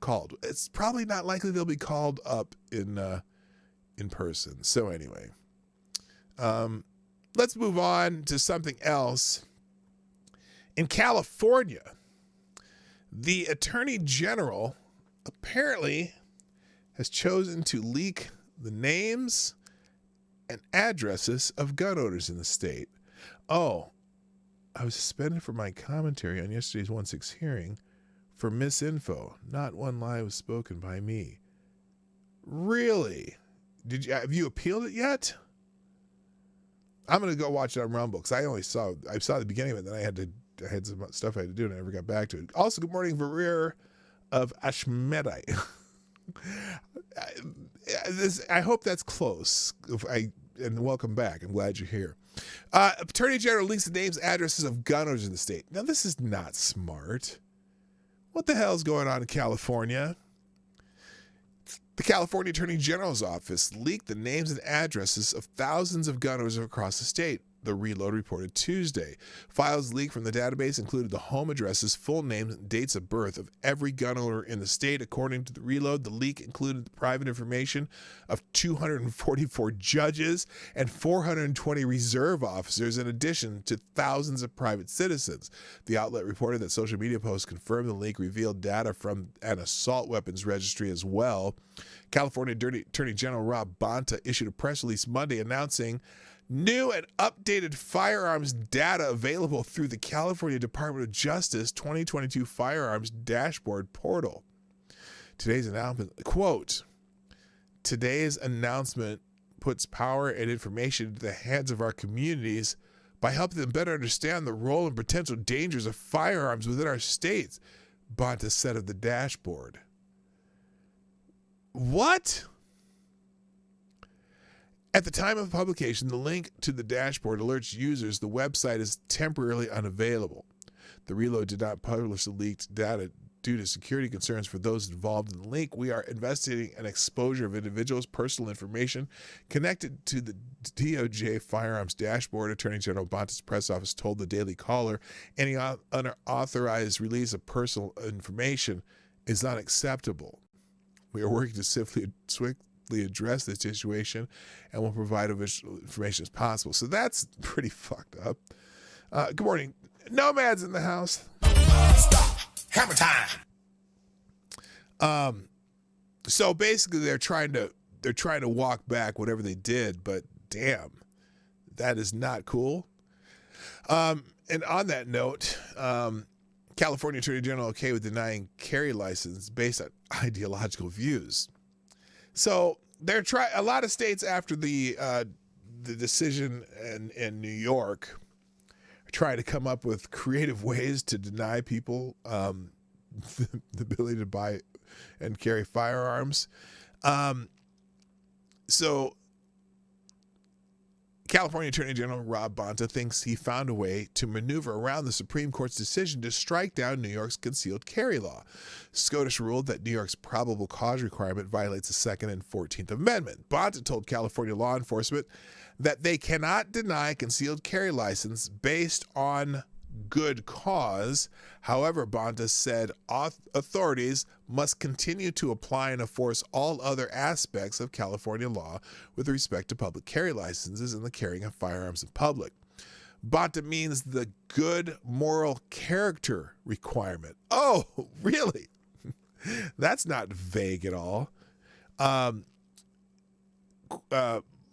called. It's probably not likely they'll be called up in person. So anyway, let's move on to something else. In California, the Attorney General apparently has chosen to leak the names and addresses of gun owners in the state. Oh, I was suspended for my commentary on yesterday's 1-6 hearing for misinfo. Not one lie was spoken by me. Really? Have you appealed it yet? I'm going to go watch it on Rumble because I saw the beginning of it, then I had some stuff I had to do and I never got back to it. Also, good morning, Varir of Ashmedai. I hope that's close. And welcome back. I'm glad you're here. Attorney General leaks the names and addresses of gun owners in the state. Now, this is not smart. What the hell is going on in California? The California Attorney General's office leaked the names and addresses of thousands of gun owners across the state. The Reload reported Tuesday. Files leaked from the database included the home addresses, full names, and dates of birth of every gun owner in the state. According to the Reload, the leak included the private information of 244 judges and 420 reserve officers, in addition to thousands of private citizens. The outlet reported that social media posts confirmed the leak revealed data from an assault weapons registry as well. California Attorney General Rob Bonta issued a press release Monday announcing new and updated firearms data available through the California Department of Justice 2022 Firearms Dashboard portal. Today's announcement, quote, today's announcement puts power and information into the hands of our communities by helping them better understand the role and potential dangers of firearms within our states, Bonta said of the dashboard. What? At the time of publication, the link to the dashboard alerts users the website is temporarily unavailable. The Reload did not publish the leaked data due to security concerns for those involved in the leak. We are investigating an exposure of individuals' personal information connected to the DOJ firearms dashboard. Attorney General Bonta's press office told the Daily Caller any unauthorized release of personal information is unacceptable. We are working to swiftly address this situation and will provide as much information as possible. So that's pretty fucked up. Good morning. Nomads in the house. Stop. Hammer time. So basically they're trying to walk back whatever they did, but damn, that is not cool. And on that note, California Attorney General okay with denying carry license based on ideological views. So they're a lot of states after the decision in New York are trying to come up with creative ways to deny people the ability to buy and carry firearms. So California Attorney General Rob Bonta thinks he found a way to maneuver around the Supreme Court's decision to strike down New York's concealed carry law. SCOTUS ruled that New York's probable cause requirement violates the Second and 14th Amendment. Bonta told California law enforcement that they cannot deny concealed carry license based on good cause. However, Bonta said authorities must continue to apply and enforce all other aspects of California law with respect to public carry licenses and the carrying of firearms in public. Bonta means the good moral character requirement. Oh, really? That's not vague at all.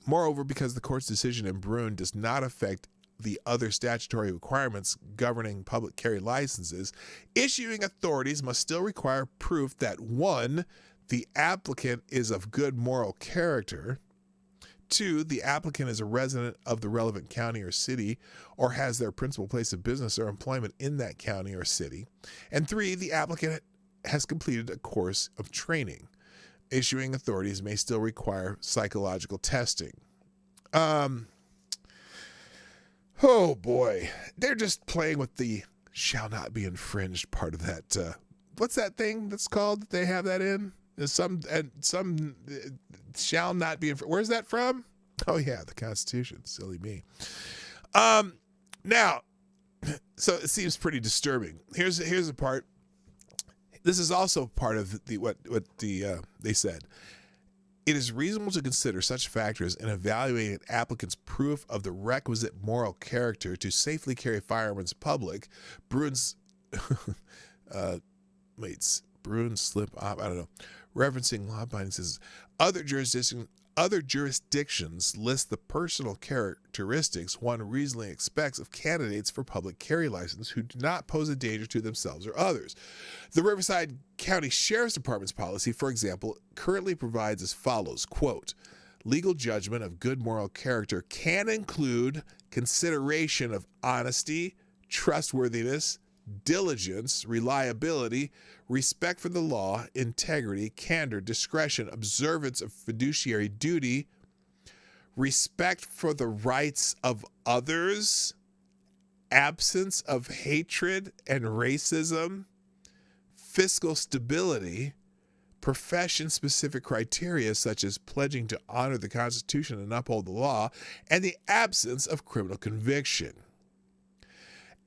Moreover, because the court's decision in Bruin does not affect the other statutory requirements governing public carry licenses, issuing authorities must still require proof that 1, the applicant is of good moral character, 2, the applicant is a resident of the relevant county or city or has their principal place of business or employment in that county or city, and 3, the applicant has completed a course of training. Issuing authorities may still require psychological testing. Oh boy, they're just playing with the shall not be infringed part of that. What's that thing that's called that they have that in? Some shall not be infringed. Where's that from? Oh yeah, the Constitution. Silly me. Now, so it seems pretty disturbing. Here's a part. This is also part of what they said. It is reasonable to consider such factors in evaluating an applicant's proof of the requisite moral character to safely carry firearms in public. Bruin's Bruin slip up. I don't know. Referencing law bindings says other jurisdictions list the personal characteristics one reasonably expects of candidates for public carry license who do not pose a danger to themselves or others. The Riverside County Sheriff's Department's policy, for example, currently provides as follows, quote, legal judgment of good moral character can include consideration of honesty, trustworthiness, diligence, reliability, respect for the law, integrity, candor, discretion, observance of fiduciary duty, respect for the rights of others, absence of hatred and racism, fiscal stability, profession-specific criteria such as pledging to honor the Constitution and uphold the law, and the absence of criminal conviction.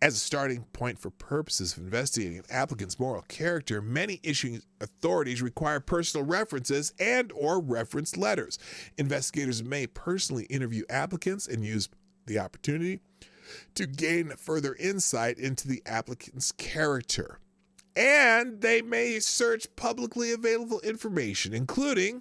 As a starting point for purposes of investigating an applicant's moral character, many issuing authorities require personal references and or reference letters. Investigators may personally interview applicants and use the opportunity to gain further insight into the applicant's character. And they may search publicly available information, including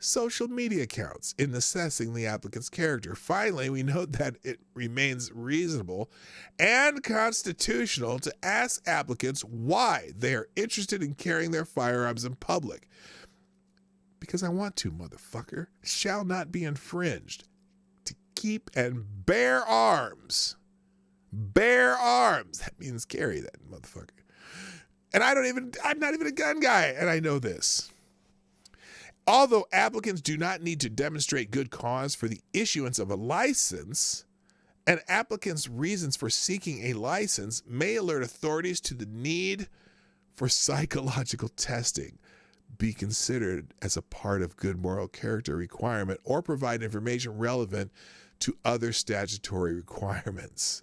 social media accounts, in assessing the applicant's character. Finally, we note that it remains reasonable and constitutional to ask applicants why they are interested in carrying their firearms in public. Because I want to, motherfucker. Shall not be infringed. To keep and bear arms. Bear arms. That means carry that, motherfucker. And I'm not even a gun guy, and I know this. Although applicants do not need to demonstrate good cause for the issuance of a license, an applicant's reasons for seeking a license may alert authorities to the need for psychological testing, be considered as a part of good moral character requirement, or provide information relevant to other statutory requirements.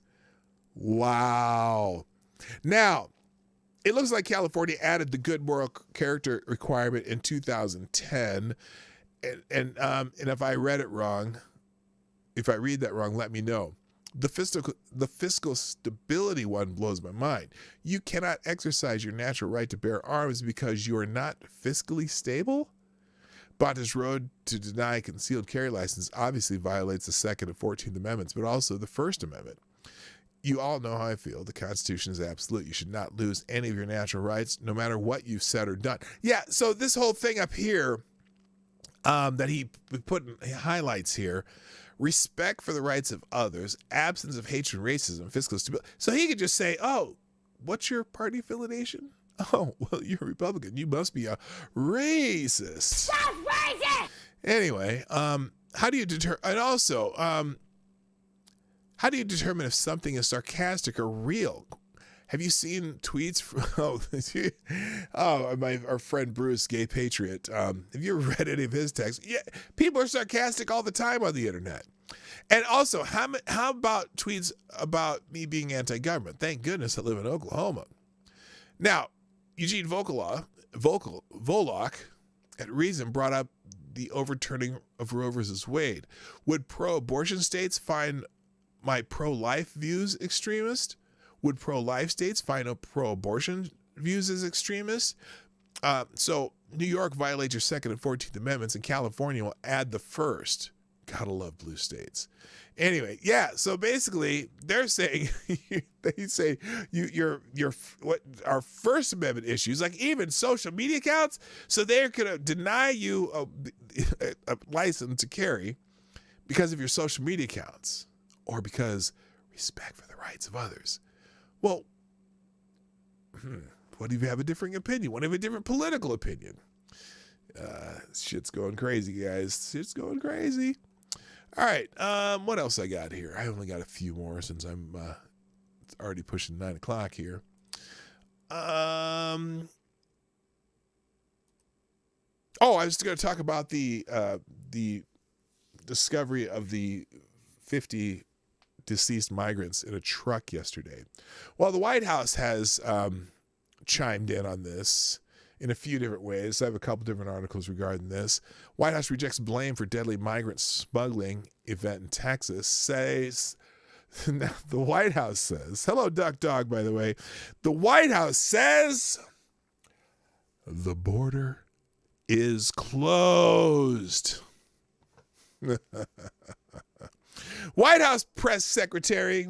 Wow. Now, it looks like California added the good moral character requirement in 2010, and if I read it wrong, if I read that wrong, let me know. The fiscal stability one blows my mind. You cannot exercise your natural right to bear arms because you are not fiscally stable? Bonta's road to deny concealed carry license obviously violates the Second and 14th Amendments, but also the First Amendment. You all know how I feel. The Constitution is absolute. You should not lose any of your natural rights, no matter what you've said or done. Yeah, so this whole thing up here that he put in highlights here, respect for the rights of others, absence of hatred and racism, fiscal stability. So he could just say, oh, what's your party affiliation? Oh, well, you're a Republican. You must be a racist. That's racist! Anyway, how do you deter? And also, How do you determine if something is sarcastic or real? Have you seen tweets from our friend Bruce, Gay Patriot? Have you ever read any of his texts? Yeah, people are sarcastic all the time on the internet. And also, how about tweets about me being anti-government? Thank goodness I live in Oklahoma. Now, Eugene Volokh at Reason brought up the overturning of Roe versus Wade. Would pro-abortion states find my pro-life views extremist? Would pro-life states find pro-abortion views as extremist? So New York violates your Second and 14th Amendments, and California will add the first. Gotta love blue states. Anyway, yeah. So basically, they're saying they say your what our First Amendment issues, like even social media accounts. So they're gonna deny you a license to carry because of your social media accounts, or because respect for the rights of others. Well, what if you have a different opinion? What if you have a different political opinion? Shit's going crazy, guys. Shit's going crazy. All right. What else I got here? I only got a few more since I'm it's already pushing 9 o'clock here. I was going to talk about the discovery of the 50 deceased migrants in a truck yesterday. Well, the White House has chimed in on this in a few different ways. I have a couple different articles regarding this. White House rejects blame for deadly migrant smuggling event in Texas. Says now the White House says, hello, Duck Dog, by the way. The White House says the border is closed. White House press secretary,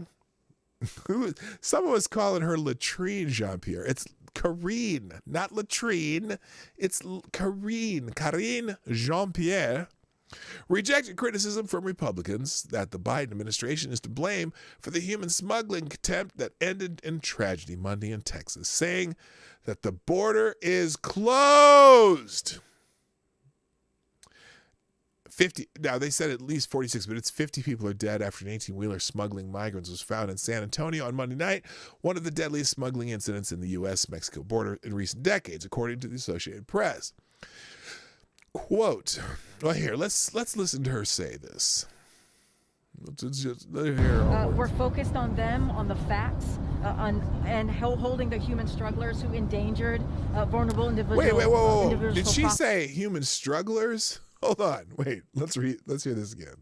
someone was calling her latrine, Jean-Pierre. It's Karine, not latrine. It's Karine Jean-Pierre, rejected criticism from Republicans that the Biden administration is to blame for the human smuggling contempt that ended in tragedy Monday in Texas, saying that the border is closed. 50. Now, they said at least 46, but it's 50 people are dead after an 18-wheeler smuggling migrants was found in San Antonio on Monday night, one of the deadliest smuggling incidents in the U.S.-Mexico border in recent decades, according to the Associated Press. Quote, well, here, let's listen to her say this. We're focused on them, on the facts, and holding the human strugglers who endangered vulnerable individuals. Wait, whoa. Did she say human strugglers? Hold on. Wait, let's hear this again.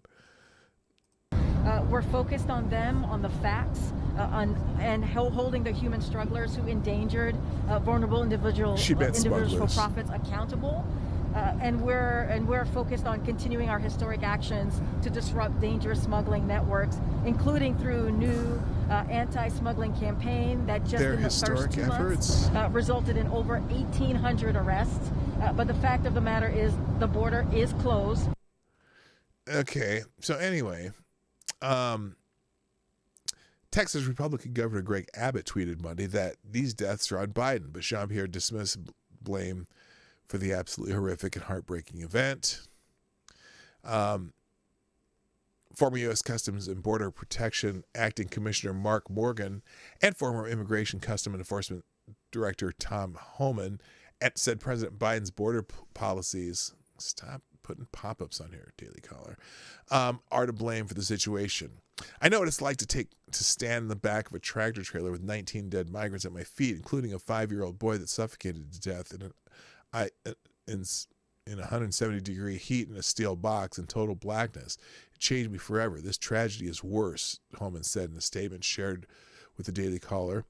We're focused on them, on the facts, and holding the human strugglers who endangered vulnerable individuals for profits accountable. And we're focused on continuing our historic actions to disrupt dangerous smuggling networks, including through new anti-smuggling campaign that just in the first 2 months resulted in over 1,800 arrests. But the fact of the matter is the border is closed. Okay, so anyway, Texas Republican Governor Greg Abbott tweeted Monday that these deaths are on Biden, but Jean-Pierre dismissed blame for the absolutely horrific and heartbreaking event. Former U.S. Customs and Border Protection Acting Commissioner Mark Morgan and former Immigration Custom and Enforcement Director Tom Homan said President Biden's border policies, stop putting pop-ups on here, Daily Caller, are to blame for the situation. I know what it's like to stand in the back of a tractor trailer with 19 dead migrants at my feet, including a 5-year-old boy that suffocated to death in 170-degree heat in a steel box in total blackness. It changed me forever. This tragedy is worse, Holman said in a statement shared with the Daily Caller.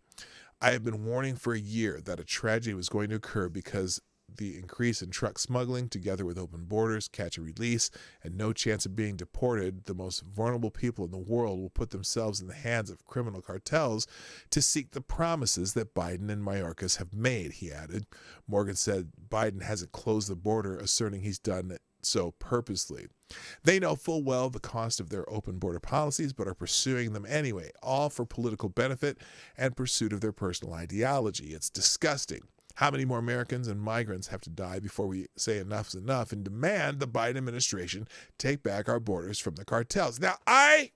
I have been warning for a year that a tragedy was going to occur because the increase in truck smuggling, together with open borders, catch and release, and no chance of being deported, the most vulnerable people in the world will put themselves in the hands of criminal cartels to seek the promises that Biden and Mayorkas have made, he added. Morgan said Biden hasn't closed the border, asserting he's done it so purposely. They know full well the cost of their open border policies, but are pursuing them anyway, all for political benefit and pursuit of their personal ideology. It's disgusting. How many more Americans and migrants have to die before we say enough's enough and demand the Biden administration take back our borders from the cartels? Now, I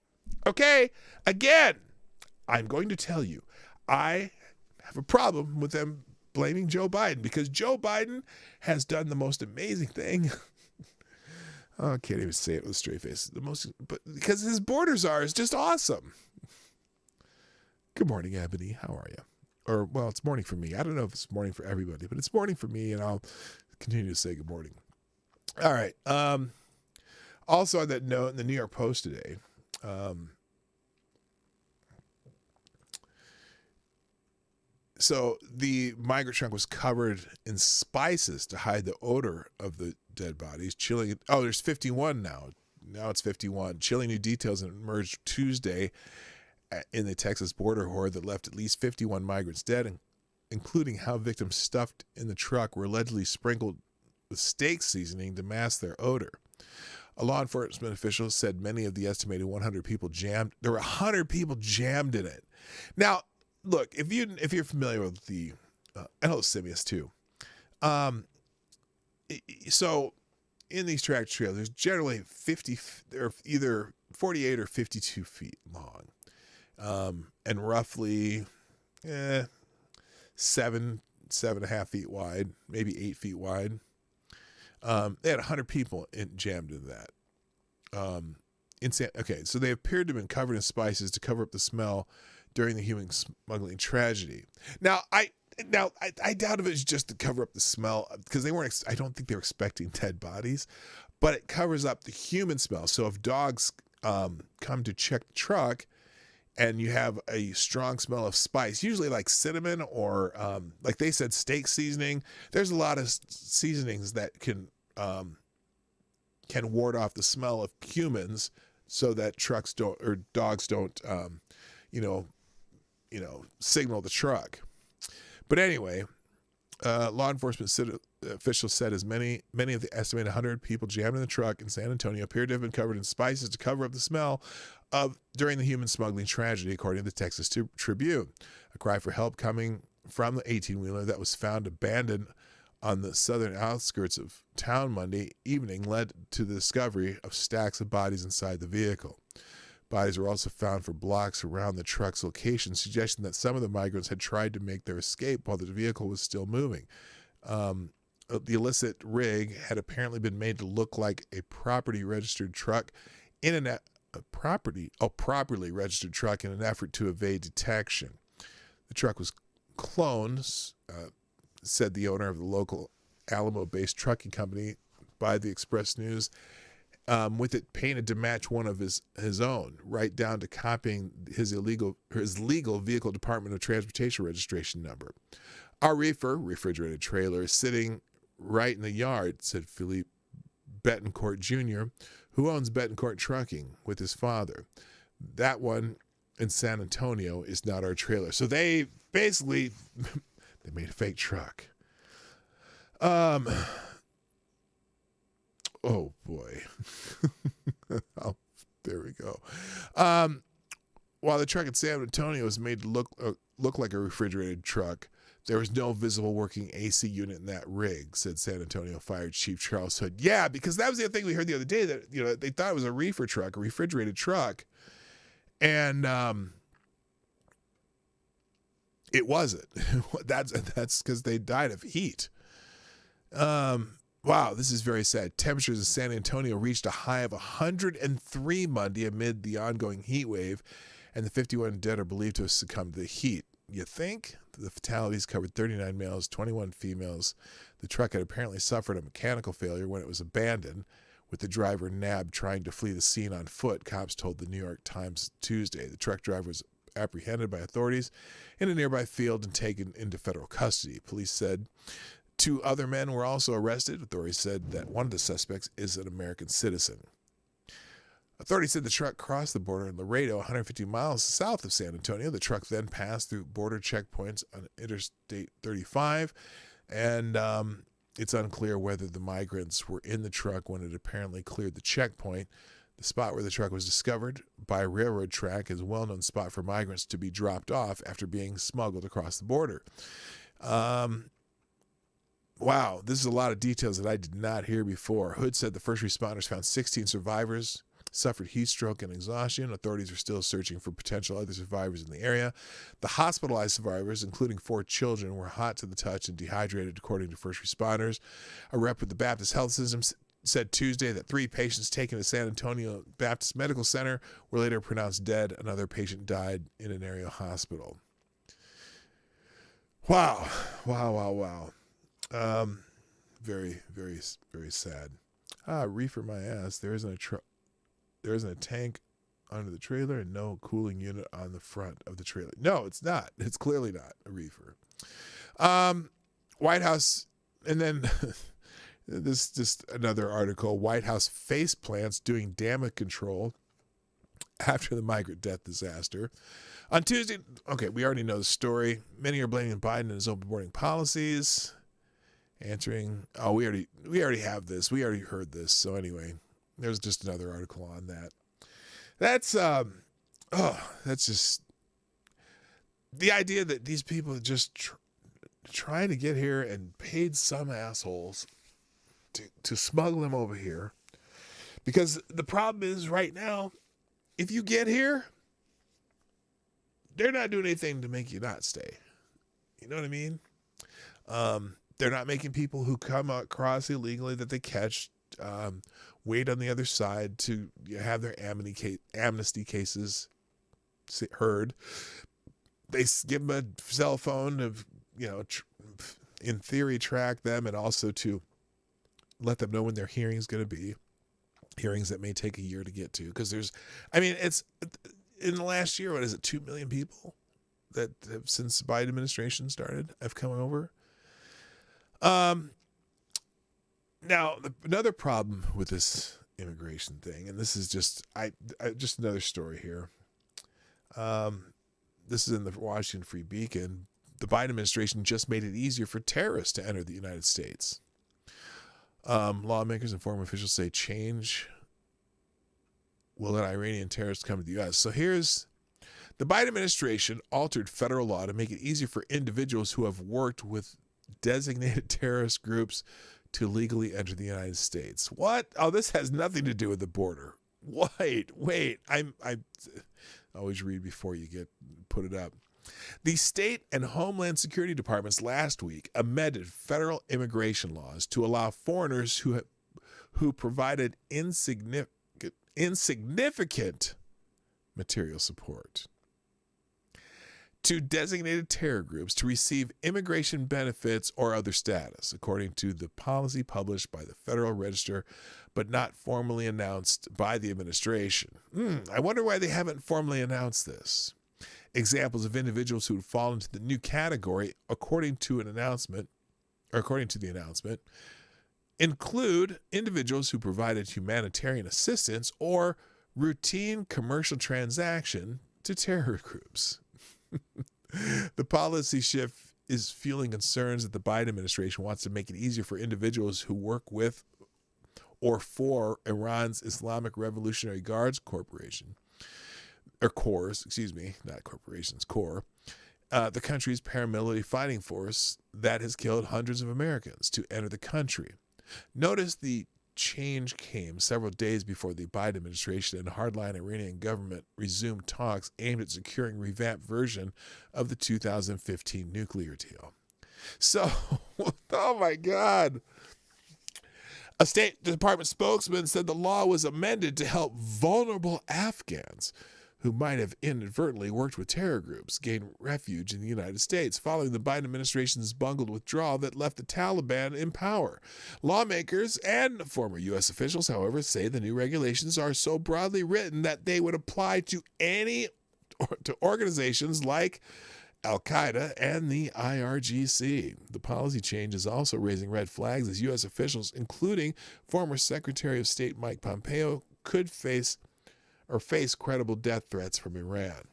Okay, again, I'm going to tell you, I have a problem with them blaming Joe Biden because Joe Biden has done the most amazing thing. Oh, I can't even say it with a straight face. But because his borders is just awesome. Good morning, Ebony. How are you? Or, well, it's morning for me. I don't know if it's morning for everybody, but it's morning for me, and I'll continue to say good morning. All right. Also on that note, in the New York Post today, so the migrant trunk was covered in spices to hide the odor of the dead bodies. Chilling. Oh, there's 51 now. Now it's 51. Chilling new details emerged Tuesday in the Texas border horde that left at least 51 migrants dead, including how victims stuffed in the truck were allegedly sprinkled with steak seasoning to mask their odor. A law enforcement official said many of the estimated 100 people there were 100 people jammed in it. Now, look, if you're familiar with the, I know Simius too. So in these tractor trailers, there's generally 50, they're either 48 or 52 feet long. And roughly 7.5 feet wide, maybe 8 feet wide. They had 100 people jammed in that. Okay, so they appeared to have been covered in spices to cover up the smell during the human smuggling tragedy. Now, I doubt if it's just to cover up the smell because I don't think they were expecting dead bodies, but it covers up the human smell. So if dogs come to check the truck, and you have a strong smell of spice, usually like cinnamon or like they said, steak seasoning. There's a lot of seasonings that can ward off the smell of humans so that trucks don't or dogs don't, signal the truck. But anyway, law enforcement officials said as many of the estimated 100 people jammed in the truck in San Antonio appeared to have been covered in spices to cover up the smell during the human smuggling tragedy, according to the Texas Tribune. A cry for help coming from the 18-wheeler that was found abandoned on the southern outskirts of town Monday evening led to the discovery of stacks of bodies inside the vehicle. Bodies were also found for blocks around the truck's location, suggesting that some of the migrants had tried to make their escape while the vehicle was still moving. The illicit rig had apparently been made to look like a properly registered truck in an properly registered truck in an effort to evade detection. The truck was cloned, said the owner of the local Alamo-based trucking company by the Express News, with it painted to match one of his own, right down to copying his legal vehicle Department of Transportation registration number. Our refrigerated trailer is sitting right in the yard, said Philippe Betancourt Jr., who owns Betancourt Trucking with his father. That one in San Antonio is not our trailer. So they basically they made a fake truck. Oh boy. Oh, there we go. While the truck in San Antonio was made to look like a refrigerated truck, there was no visible working AC unit in that rig, said San Antonio Fire Chief Charles Hood. Yeah, because that was the other thing we heard the other day, that they thought it was a reefer truck, a refrigerated truck, and it wasn't. That's because they died of heat. Wow, this is very sad. Temperatures in San Antonio reached a high of 103 Monday amid the ongoing heat wave, and the 51 dead are believed to have succumbed to the heat. You think? The fatalities covered 39 males, 21 females. The truck had apparently suffered a mechanical failure when it was abandoned, with the driver nabbed trying to flee the scene on foot, cops told the New York Times Tuesday. The truck driver was apprehended by authorities in a nearby field and taken into federal custody. Police said 2 other men were also arrested. Authorities said that one of the suspects is an American citizen. Authorities said the truck crossed the border in Laredo, 150 miles south of San Antonio. The truck then passed through border checkpoints on Interstate 35, and it's unclear whether the migrants were in the truck when it apparently cleared the checkpoint. The spot where the truck was discovered by a railroad track is a well-known spot for migrants to be dropped off after being smuggled across the border. Wow, this is a lot of details that I did not hear before. Hood said the first responders found 16 survivors suffered heat stroke and exhaustion. Authorities are still searching for potential other survivors in the area. The hospitalized survivors, including 4 children, were hot to the touch and dehydrated, according to first responders. A rep with the Baptist Health System said Tuesday that 3 patients taken to San Antonio Baptist Medical Center were later pronounced dead. Another patient died in an area hospital. Wow. Very, very, very sad. Reefer my ass. There isn't a tank under the trailer and no cooling unit on the front of the trailer. No, it's not. It's clearly not a reefer. White House, and then this just another article. White House face plants doing damage control after the migrant death disaster. On Tuesday, okay, we already know the story. Many are blaming Biden and his open boarding policies. Answering, we already have this. We already heard this. So anyway, there's just another article on that. That's just the idea that these people are just trying to get here and paid some assholes to smuggle them over here. Because the problem is right now, if you get here, they're not doing anything to make you not stay. You know what I mean? They're not making people who come across illegally that they catch wait on the other side to have their amnesty cases heard. They give them a cell phone to, in theory, track them, and also to let them know when their hearing is going to be. Hearings that may take a year to get to. Because it's in the last year, 2 million people that have, since the Biden administration started, have come over. Now, another problem with this immigration thing, and this is just another story here. This is in the Washington Free Beacon. The Biden administration just made it easier for terrorists to enter the United States. Lawmakers and foreign officials say change will let Iranian terrorists come to the U.S. So here's the Biden administration altered federal law to make it easier for individuals who have worked with designated terrorist groups to legally enter the United States. What? Oh, this has nothing to do with the border. Wait. I always read before you put it up. The state and Homeland Security departments last week amended federal immigration laws to allow foreigners who provided insignificant material support to designated terror groups to receive immigration benefits or other status, according to the policy published by the Federal Register, but not formally announced by the administration. I wonder why they haven't formally announced this. Examples of individuals who would fall into the new category, according to the announcement, include individuals who provided humanitarian assistance or routine commercial transaction to terror groups. The policy shift is fueling concerns that the Biden administration wants to make it easier for individuals who work with or for Iran's Islamic Revolutionary Guards Corporation, or Corps, not corporations, Corps, the country's paramilitary fighting force that has killed hundreds of Americans, to enter the country. Notice the change came several days before the Biden administration and hardline Iranian government resumed talks aimed at securing a revamped version of the 2015 nuclear deal. So, oh my God. A State Department spokesman said the law was amended to help vulnerable Afghans who might have inadvertently worked with terror groups gain refuge in the United States following the Biden administration's bungled withdrawal that left the Taliban in power. Lawmakers and former U.S. officials, however, say the new regulations are so broadly written that they would apply to organizations like Al-Qaeda and the IRGC. The policy change is also raising red flags as U.S. officials, including former Secretary of State Mike Pompeo, could face credible death threats from Iran.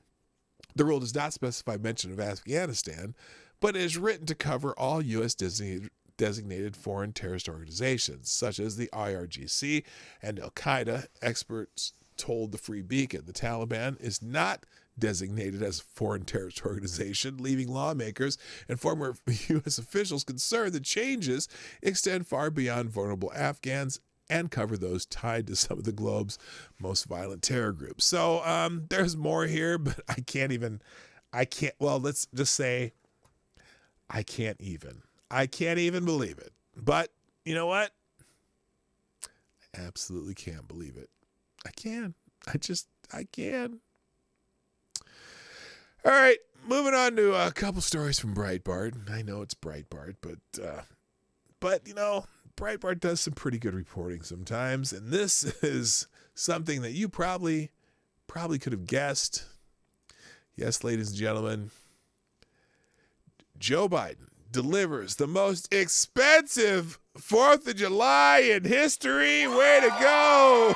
The rule does not specify mention of Afghanistan, but is written to cover all U.S. designated foreign terrorist organizations, such as the IRGC and Al-Qaeda. Experts told the Free Beacon the Taliban is not designated as a foreign terrorist organization, leaving lawmakers and former U.S. officials concerned that changes extend far beyond vulnerable Afghans and cover those tied to some of the globe's most violent terror groups. So there's more here, but let's just say I can't even believe it. But you know what? I absolutely can't believe it. I can. All right, moving on to a couple stories from Breitbart. I know it's Breitbart, but you know, Breitbart does some pretty good reporting sometimes, and this is something that you probably could have guessed. Yes, ladies and gentlemen, Joe Biden delivers the most expensive 4th of July in history. Way to go!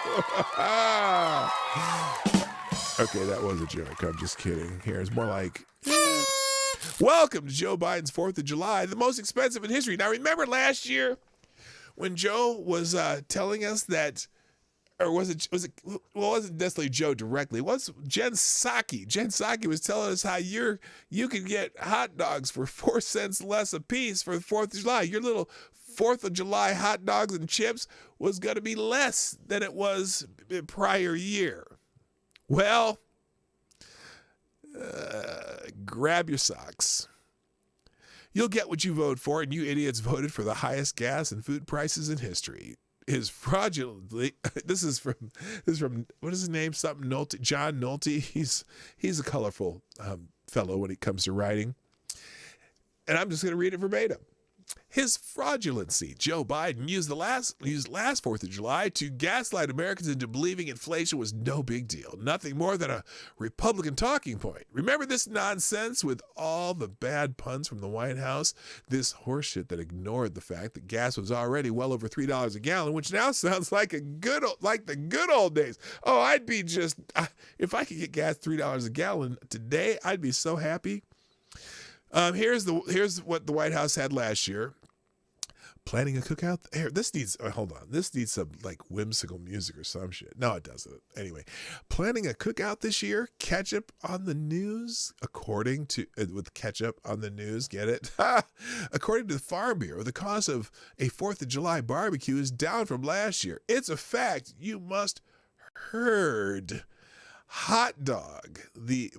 Okay, that was a joke. I'm just kidding. Here, it's more like, welcome to Joe Biden's 4th of July, the most expensive in history. Now, remember last year when Joe was telling us that, or wasn't necessarily Joe directly. It was Jen Psaki. Jen Psaki was telling us how you could get hot dogs for 4 cents less a piece for the 4th of July. Your little 4th of July hot dogs and chips was going to be less than it was the prior year. Well, grab your socks. You'll get what you vote for, and you idiots voted for the highest gas and food prices in history. Is fraudulently. This is from what is his name? Something Nolte. John Nolte. He's a colorful fellow when it comes to writing, and I'm just going to read it verbatim. His fraudulency. Joe Biden used last 4th of July to gaslight Americans into believing inflation was no big deal. Nothing more than a Republican talking point. Remember this nonsense with all the bad puns from the White House? This horseshit that ignored the fact that gas was already well over $3 a gallon, which now sounds like the good old days. Oh, I'd be just, if I could get gas $3 a gallon today, I'd be so happy. Here's what the White House had last year. Planning a cookout. Here, this needs some like whimsical music or some shit. No, it doesn't. Anyway, planning a cookout this year. Ketchup on the news. According to with ketchup on the news, get it? According to the Farm Bureau, the cost of a 4th of July barbecue is down from last year. It's a fact you must heard. Hot dog. The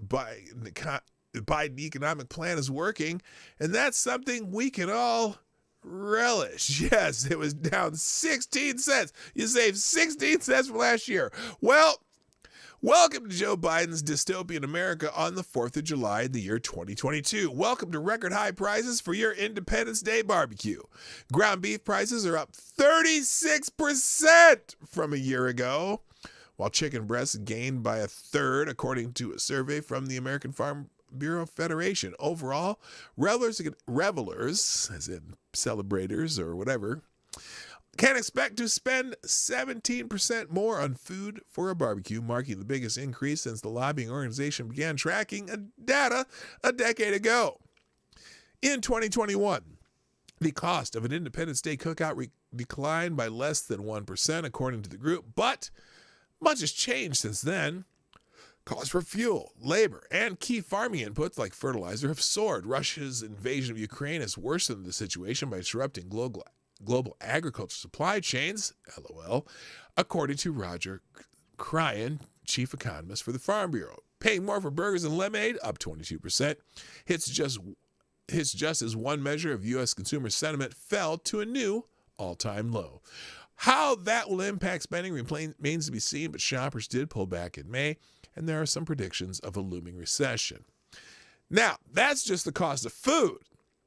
Biden economic plan is working, and that's something we can all relish. Yes, it was down 16 cents. You saved 16 cents from last year. Well, welcome to Joe Biden's dystopian America on the 4th of July in the year 2022. Welcome to record high prices for your Independence Day barbecue. Ground beef prices are up 36% from a year ago, while chicken breasts gained by a third, according to a survey from the American Farm Bureau Federation. Overall, revelers, as in celebrators or whatever, can expect to spend 17% more on food for a barbecue, marking the biggest increase since the lobbying organization began tracking data a decade ago. In 2021, the cost of an Independence Day cookout declined by less than 1%, according to the group, but much has changed since then. Costs for fuel, labor, and key farming inputs like fertilizer have soared. Russia's invasion of Ukraine has worsened the situation by disrupting global agriculture supply chains, LOL, according to Roger Cryan, chief economist for the Farm Bureau. Paying more for burgers and lemonade, up 22%, hits just as one measure of U.S. consumer sentiment fell to a new all-time low. How that will impact spending remains to be seen, but shoppers did pull back in May, and there are some predictions of a looming recession. Now, that's just the cost of food.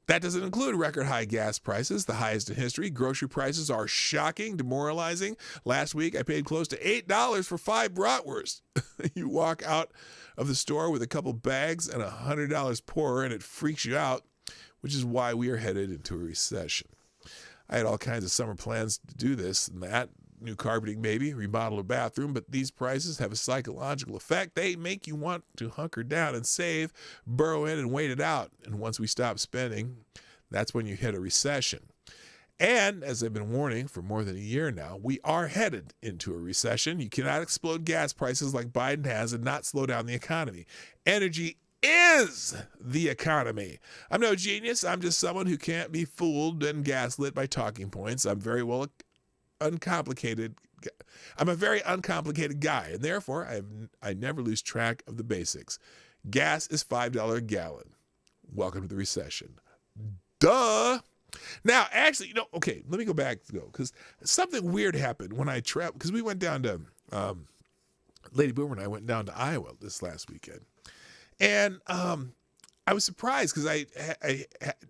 That doesn't include record high gas prices, the highest in history. Grocery prices are shocking, demoralizing. Last week, I paid close to $8 for 5 bratwursts. You walk out of the store with a couple bags and $100 poorer, and it freaks you out, which is why we are headed into a recession. I had all kinds of summer plans to do this and that. New carpeting, maybe, remodel a bathroom, but these prices have a psychological effect. They make you want to hunker down and save, burrow in and wait it out. And once we stop spending, that's when you hit a recession. And as I've been warning for more than a year now, we are headed into a recession. You cannot explode gas prices like Biden has and not slow down the economy. Energy is the economy. I'm no genius. I'm just someone who can't be fooled and gaslit by talking points. I'm very well uncomplicated. I'm a very uncomplicated guy, and therefore I never lose track of the basics. Gas is $5 a gallon. Welcome to the recession. Duh. Now, actually, okay, let me go back, though, because something weird happened when I traveled, because we went down to, Lady Boomer and I went down to Iowa this last weekend. And I was surprised because I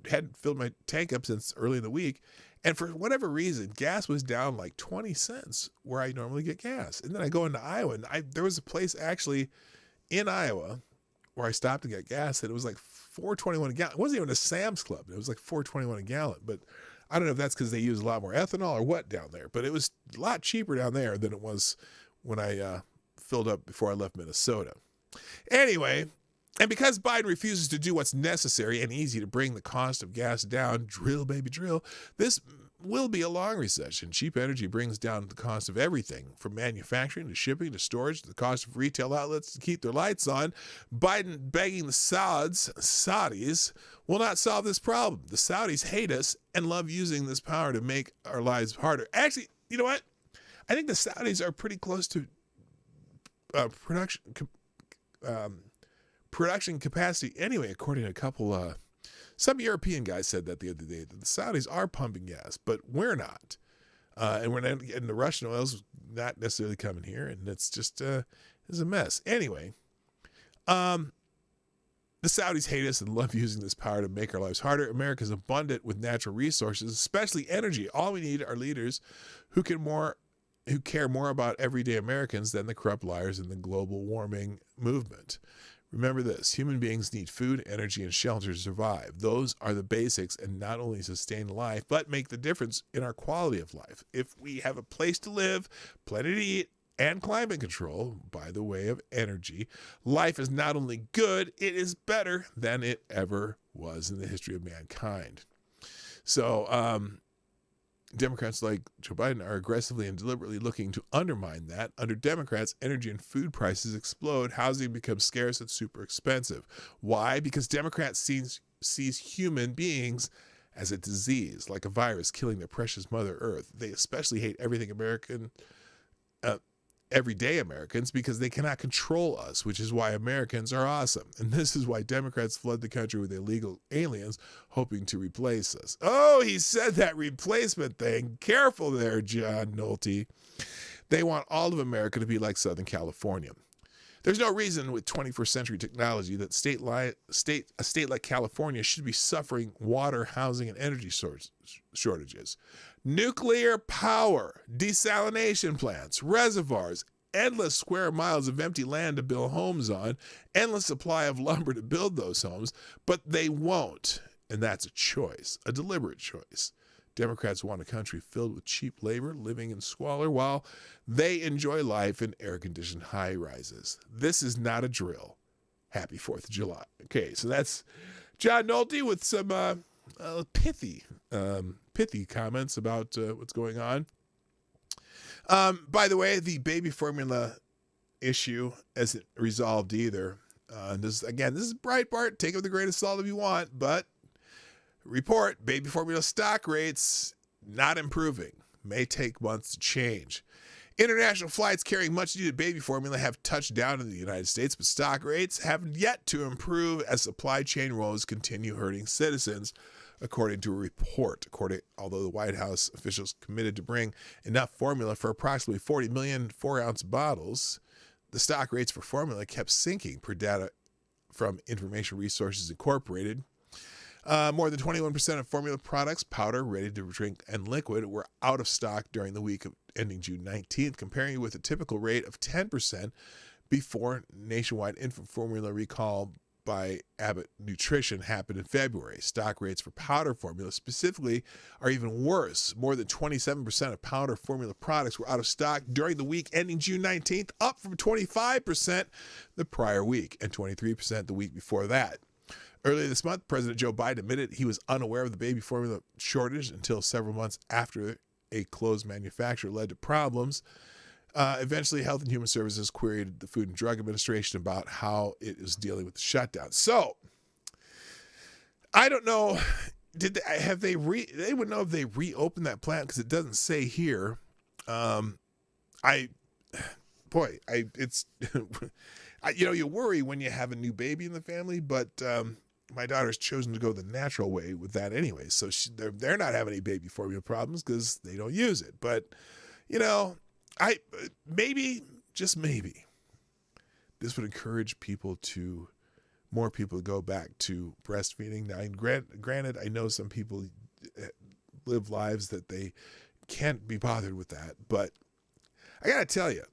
hadn't filled my tank up since early in the week. And for whatever reason, gas was down like 20 cents where I normally get gas. And then I go into Iowa, and there was a place actually in Iowa where I stopped to get gas, and it was like $4.21 a gallon. It wasn't even a Sam's Club. It was like $4.21 a gallon. But I don't know if that's because they use a lot more ethanol or what down there. But it was a lot cheaper down there than it was when I filled up before I left Minnesota. Anyway, and because Biden refuses to do what's necessary and easy to bring the cost of gas down, drill, baby, drill, this will be a long recession. Cheap energy brings down the cost of everything, from manufacturing to shipping to storage to the cost of retail outlets to keep their lights on. Biden begging the Saudis will not solve this problem. The Saudis hate us and love using this power to make our lives harder. Actually, you know what? I think the Saudis are pretty close to production capacity anyway, according to a couple some European guys said that the other day, that the Saudis are pumping gas, but we're not. And we're not getting the Russian oil's not necessarily coming here, and it's just it's a mess. Anyway, the Saudis hate us and love using this power to make our lives harder. America's abundant with natural resources, especially energy. All we need are leaders who care more about everyday Americans than the corrupt liars in the global warming movement. Remember this: human beings need food, energy, and shelter to survive. Those are the basics, and not only sustain life, but make the difference in our quality of life. If we have a place to live, plenty to eat, and climate control, by the way of energy, life is not only good, it is better than it ever was in the history of mankind. So, Democrats like Joe Biden are aggressively and deliberately looking to undermine that. Under Democrats, energy and food prices explode, housing becomes scarce and super expensive. Why? Because Democrats sees human beings as a disease, like a virus killing their precious Mother Earth. They especially hate everyday Americans, because they cannot control us, which is why Americans are awesome. And this is why Democrats flood the country with illegal aliens hoping to replace us. Oh, he said that replacement thing. Careful there, John Nolte. They want all of America to be like Southern California. There's no reason with 21st century technology that a state like California should be suffering water, housing, and energy shortages. Nuclear power, desalination plants, reservoirs, endless square miles of empty land to build homes on, endless supply of lumber to build those homes, but they won't. And that's a choice, a deliberate choice. Democrats want a country filled with cheap labor, living in squalor, while they enjoy life in air-conditioned high-rises. This is not a drill. Happy 4th of July. Okay, so that's John Nolte with some pithy comments about what's going on. By the way, the baby formula issue isn't resolved either. This is Breitbart. Take it with a grain of salt if you want, but report, baby formula stock rates not improving. May take months to change. International flights carrying much-needed baby formula have touched down in the United States, but stock rates have yet to improve as supply chain woes continue hurting citizens, according to a report. Although the White House officials committed to bring enough formula for approximately 40 million 4-ounce bottles, the stock rates for formula kept sinking, per data from Information Resources Incorporated. More than 21% of formula products, powder, ready to drink, and liquid were out of stock during the week ending June 19th, comparing with a typical rate of 10% before nationwide infant formula recall by Abbott Nutrition happened in February. Stock rates for powder formula specifically are even worse. More than 27% of powder formula products were out of stock during the week ending June 19th, up from 25% the prior week and 23% the week before that. Earlier this month, President Joe Biden admitted he was unaware of the baby formula shortage until several months after a closed manufacturer led to problems. Eventually, Health and Human Services queried the Food and Drug Administration about how it is dealing with the shutdown. So, I don't know. They would know if they reopened that plant, because it doesn't say here. It's, you worry when you have a new baby in the family, but my daughter's chosen to go the natural way with that anyway. So they're not having any baby formula problems because they don't use it. But, just maybe, this would encourage more people to go back to breastfeeding. Now, granted, I know some people live lives that they can't be bothered with that, but I gotta tell you,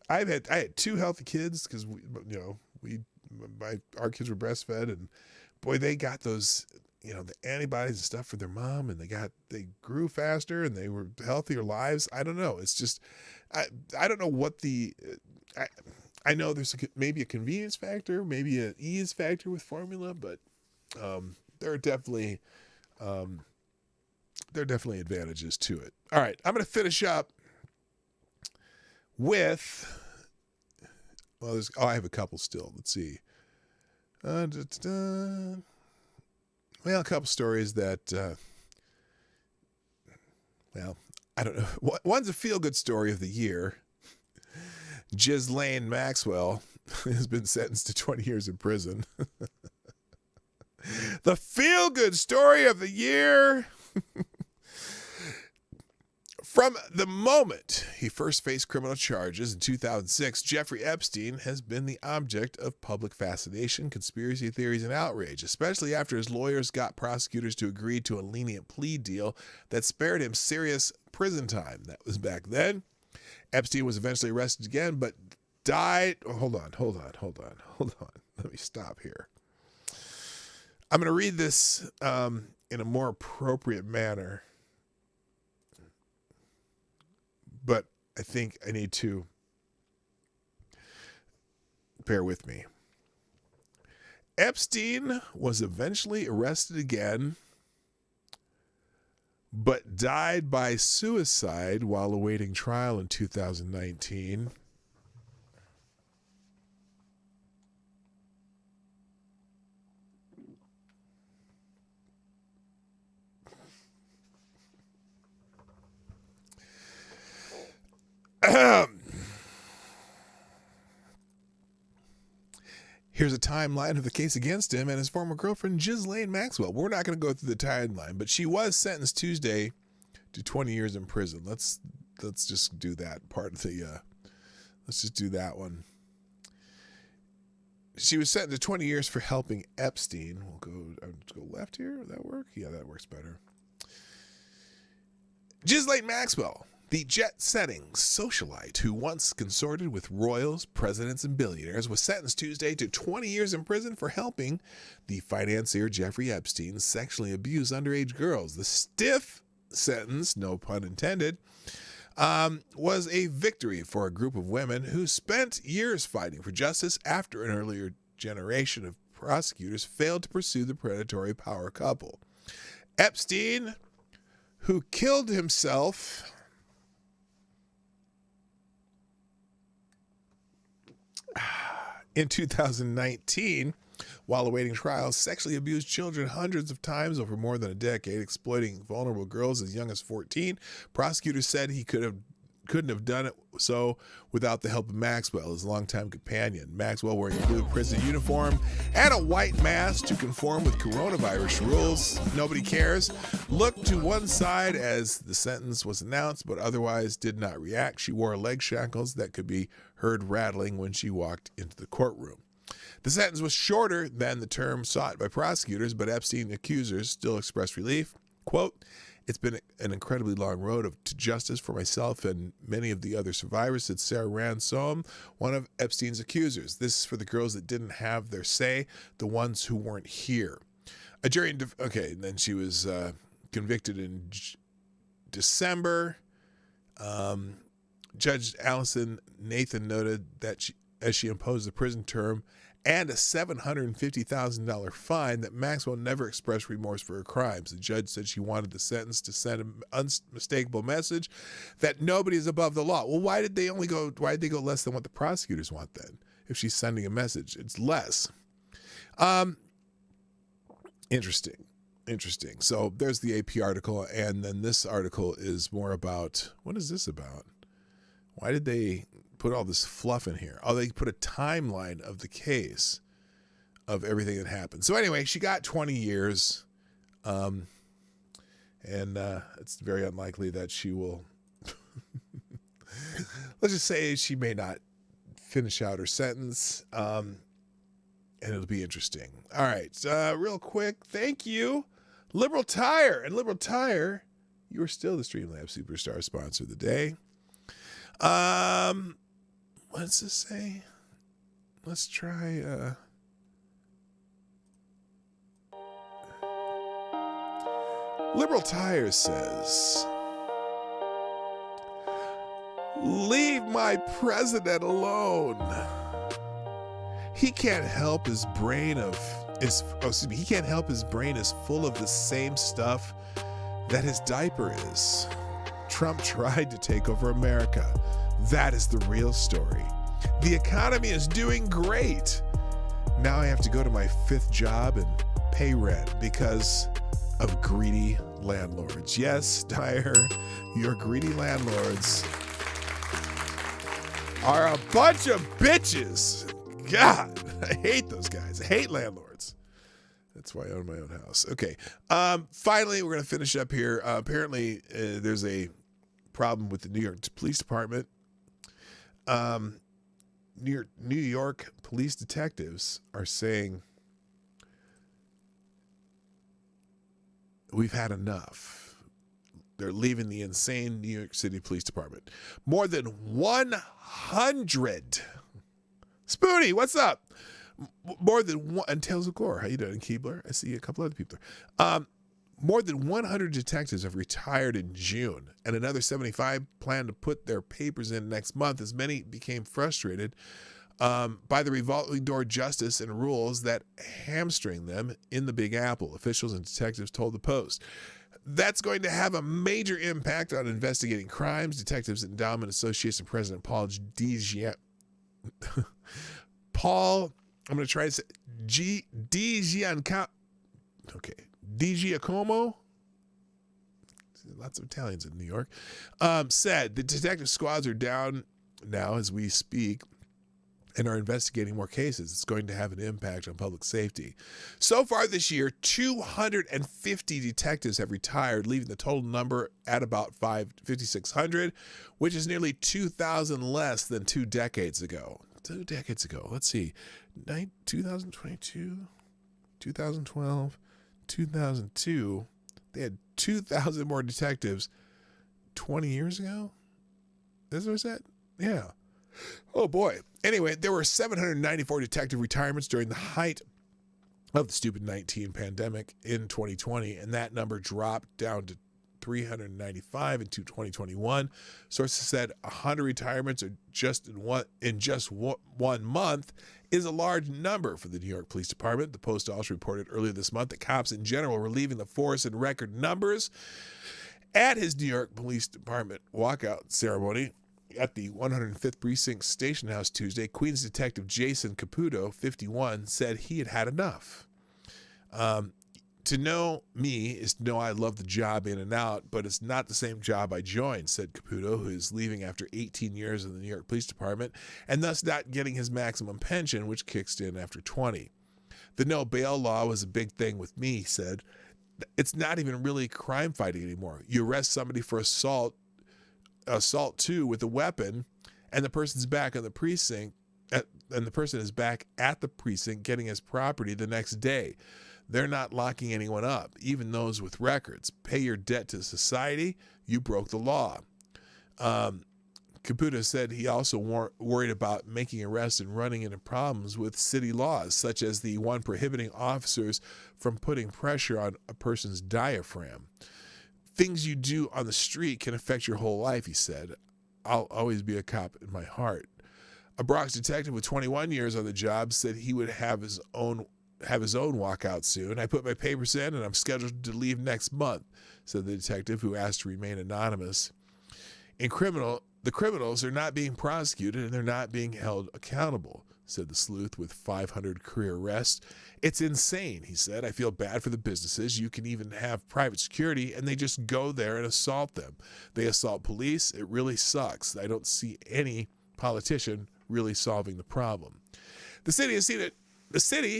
I had 2 healthy kids because our kids were breastfed, and boy, they got those, the antibodies and stuff for their mom, and they grew faster and they were healthier lives. I don't know. It's just, I don't know what I know there's maybe a convenience factor, maybe an ease factor with formula, but there are definitely advantages to it. All right, I'm going to finish up with, I have a couple still. Let's see. A couple stories that, I don't know. One's a feel-good story of the year. Ghislaine Maxwell has been sentenced to 20 years in prison. The feel-good story of the year. From the moment he first faced criminal charges in 2006, Jeffrey Epstein has been the object of public fascination, conspiracy theories, and outrage, especially after his lawyers got prosecutors to agree to a lenient plea deal that spared him serious prison time. That was back then. Epstein was eventually arrested again, but died. Oh, hold on. Let me stop here. I'm going to read this in a more appropriate manner, but I think I need to bear with me. Epstein was eventually arrested again, but died by suicide while awaiting trial in 2019. Here's a timeline of the case against him and his former girlfriend, Ghislaine Maxwell. We're not going to go through the timeline, but she was sentenced Tuesday to 20 years in prison. Let's just do that part of the. Let's just do that one. She was sentenced to 20 years for helping Epstein. Let's go left here. Would that work? Yeah, that works better. Ghislaine Maxwell, the jet-setting socialite who once consorted with royals, presidents, and billionaires, was sentenced Tuesday to 20 years in prison for helping the financier Jeffrey Epstein sexually abuse underage girls. The stiff sentence, no pun intended, was a victory for a group of women who spent years fighting for justice after an earlier generation of prosecutors failed to pursue the predatory power couple. Epstein, who killed himself in 2019 while awaiting trial, sexually abused children hundreds of times over more than a decade, exploiting vulnerable girls as young as 14. Prosecutors said he couldn't have done it so without the help of Maxwell, his longtime companion. Maxwell, wearing a blue prison uniform and a white mask to conform with coronavirus rules, nobody cares, looked to one side as the sentence was announced, but otherwise did not react. She wore leg shackles that could be heard rattling when she walked into the courtroom. The sentence was shorter than the term sought by prosecutors, but Epstein accusers still expressed relief. Quote, "It's been an incredibly long road to justice for myself and many of the other survivors," said Sarah Ransom, one of Epstein's accusers. "This is for the girls that didn't have their say, the ones who weren't here." A jury, and then she was convicted in December. Judge Allison Nathan noted that as she imposed the prison term and a $750,000 fine, that Maxwell never expressed remorse for her crimes. The judge said she wanted the sentence to send an unmistakable message that nobody is above the law. Well, why did they go less than what the prosecutors want then? If she's sending a message, it's less. Interesting. Interesting. So there's the AP article, and then this article is more about, what is this about? Why did they put all this fluff in here? Oh, they put a timeline of the case of everything that happened. So anyway, she got 20 years, and it's very unlikely that she will, let's just say she may not finish out her sentence, and it'll be interesting. All right, real quick, thank you, Liberal Tire. And Liberal Tire, you are still the Streamlabs Superstar sponsor of the day. What's this say? Let's try, Liberal Tire says, leave my president alone. He can't help his brain he can't help his brain is full of the same stuff that his diaper is. Trump tried to take over America. That is the real story. The economy is doing great. Now I have to go to my 5th job and pay rent because of greedy landlords. Yes, Dyer, your greedy landlords are a bunch of bitches. God, I hate those guys. I hate landlords. That's why I own my own house. Okay. Finally, we're going to finish up here. Apparently, there's a problem with the New York Police Department. New York police detectives are saying, we've had enough. They're leaving the insane New York City Police Department. More than 100. Spoonie, what's up? More than one. And Tales of Gore, how you doing, Keebler? I see a couple other people there. More than 100 detectives have retired in June, and another 75 plan to put their papers in next month, as many became frustrated by the revolving door justice and rules that hamstring them in the Big Apple, officials and detectives told the Post. That's going to have a major impact on investigating crimes. Detectives Endowment Association President Paul I'm going to try to say DiGiacomo, lots of Italians in New York, said the detective squads are down now as we speak and are investigating more cases. It's going to have an impact on public safety. So far this year, 250 detectives have retired, leaving the total number at about 5,600, which is nearly 2,000 less than 2 decades ago. 2 decades ago, let's see, 2022, 2012, 2002, they had 2,000 more detectives 20 years ago? Is what I said? Yeah. Oh boy. Anyway, there were 794 detective retirements during the height of the stupid 19 pandemic in 2020, and that number dropped down to 395 in 2021. Sources said 100 retirements are just in one month is a large number for the New York Police Department. The Post also reported earlier this month that cops in general were leaving the force in record numbers. At his New York Police Department walkout ceremony at the 105th Precinct Station House Tuesday, Queens Detective Jason Caputo, 51, said he had had enough. To know me is to know I love the job in and out, but it's not the same job I joined, said Caputo, who is leaving after 18 years in the New York Police Department and thus not getting his maximum pension, which kicks in after 20. The no bail law was a big thing with me, he said. It's not even really crime fighting anymore. You arrest somebody for assault 2 with a weapon, and the person's back on the precinct, and the person is back at the precinct getting his property the next day. They're not locking anyone up, even those with records. Pay your debt to society. You broke the law. Caputo said he also worried about making arrests and running into problems with city laws, such as the one prohibiting officers from putting pressure on a person's diaphragm. Things you do on the street can affect your whole life, he said. I'll always be a cop in my heart. A Bronx detective with 21 years on the job said he would have his own walkout soon. I put my papers in and I'm scheduled to leave next month, said the detective, who asked to remain anonymous. The criminals are not being prosecuted and they're not being held accountable, said the sleuth with 500 career arrests. It's insane, he said. I feel bad for the businesses. You can even have private security, and they just go there and assault them. They assault police. It really sucks. I don't see any politician really solving the problem. The city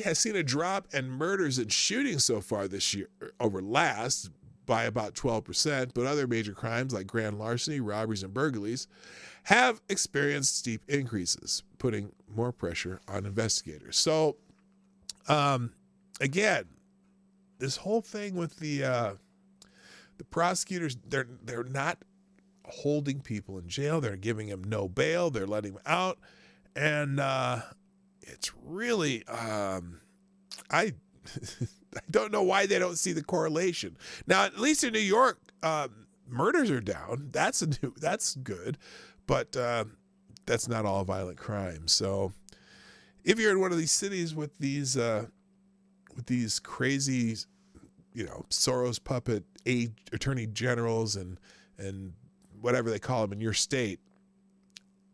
has seen a drop in murders and shootings so far this year over last by about 12%, but other major crimes like grand larceny, robberies, and burglaries have experienced steep increases, putting more pressure on investigators. So, again, this whole thing with the prosecutors, they're not holding people in jail. They're giving them no bail. They're letting them out. And it's really, I don't know why they don't see the correlation. Now, at least in New York, murders are down. That's good, but that's not all violent crime. So, if you're in one of these cities with these crazy, Soros puppet attorney generals and whatever they call them in your state,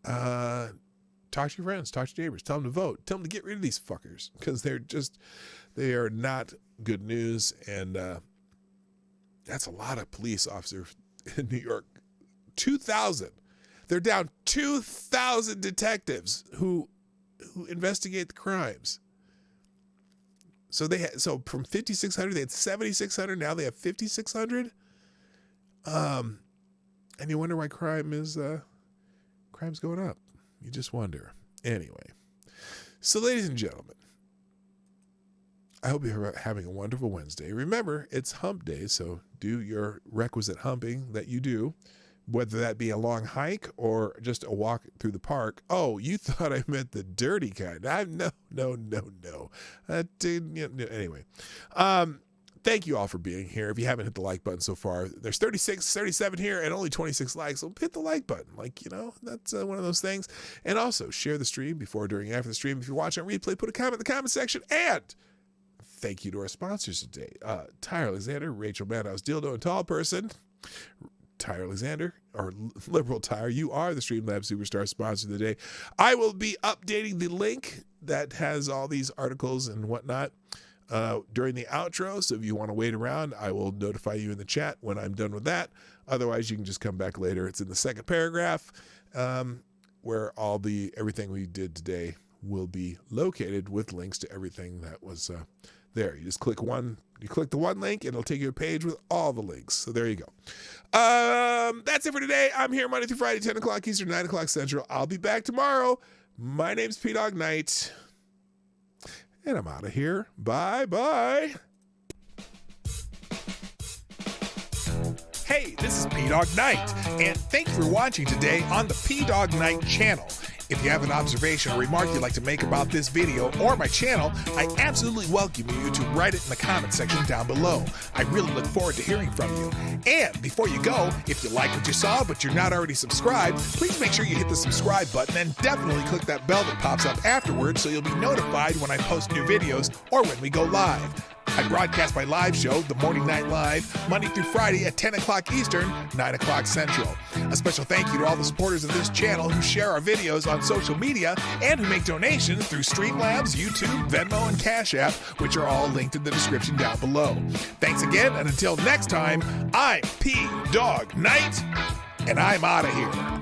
talk to your friends, talk to your neighbors, tell them to vote, tell them to get rid of these fuckers, because they are not good news. And that's a lot of police officers in New York. 2,000. They're down 2,000 detectives who investigate the crimes. So from 5,600, they had 7,600. Now they have 5,600. And you wonder why crime's going up. You just wonder. Anyway, so ladies and gentlemen, I hope you're having a wonderful Wednesday. Remember, it's hump day, so do your requisite humping that you do, whether that be a long hike or just a walk through the park. Oh, you thought I meant the dirty kind. No. Anyway, thank you all for being here. If you haven't hit the like button so far, there's 37 here and only 26 likes. So hit the like button. That's one of those things. And also share the stream before, during, after the stream. If you're watching on replay, put a comment in the comment section. And thank you to our sponsors today. Ty Alexander, Rachel Madhouse, Dildo and Tall Person. Ty Alexander, or Liberal Tire, you are the Streamlabs Superstar sponsor of the day. I will be updating the link that has all these articles and whatnot during the outro. So if you want to wait around, I will notify you in the chat when I'm done with that. Otherwise, you can just come back later. It's in the second paragraph where everything we did today will be located with links to everything that was there. You just click the one link and it'll take you a page with all the links. So there you go. That's it for today. I'm here Monday through Friday, 10 o'clock Eastern, 9 o'clock Central. I'll be back tomorrow. My name's Dawg Knight, and I'm out of here. Bye-bye. Hey, this is Dawg Knight, and thank you for watching today on the Dawg Knight Channel. If you have an observation or remark you'd like to make about this video or my channel, I absolutely welcome you to write it in the comment section down below. I really look forward to hearing from you. And before you go, if you like what you saw but you're not already subscribed, please make sure you hit the subscribe button and definitely click that bell that pops up afterwards so you'll be notified when I post new videos or when we go live. I broadcast my live show, The Morning Night Live, Monday through Friday at 10 o'clock Eastern, 9 o'clock Central. A special thank you to all the supporters of this channel who share our videos on social media and who make donations through Streamlabs, YouTube, Venmo, and Cash App, which are all linked in the description down below. Thanks again, and until next time, I'm Dawg Knight, and I'm out of here.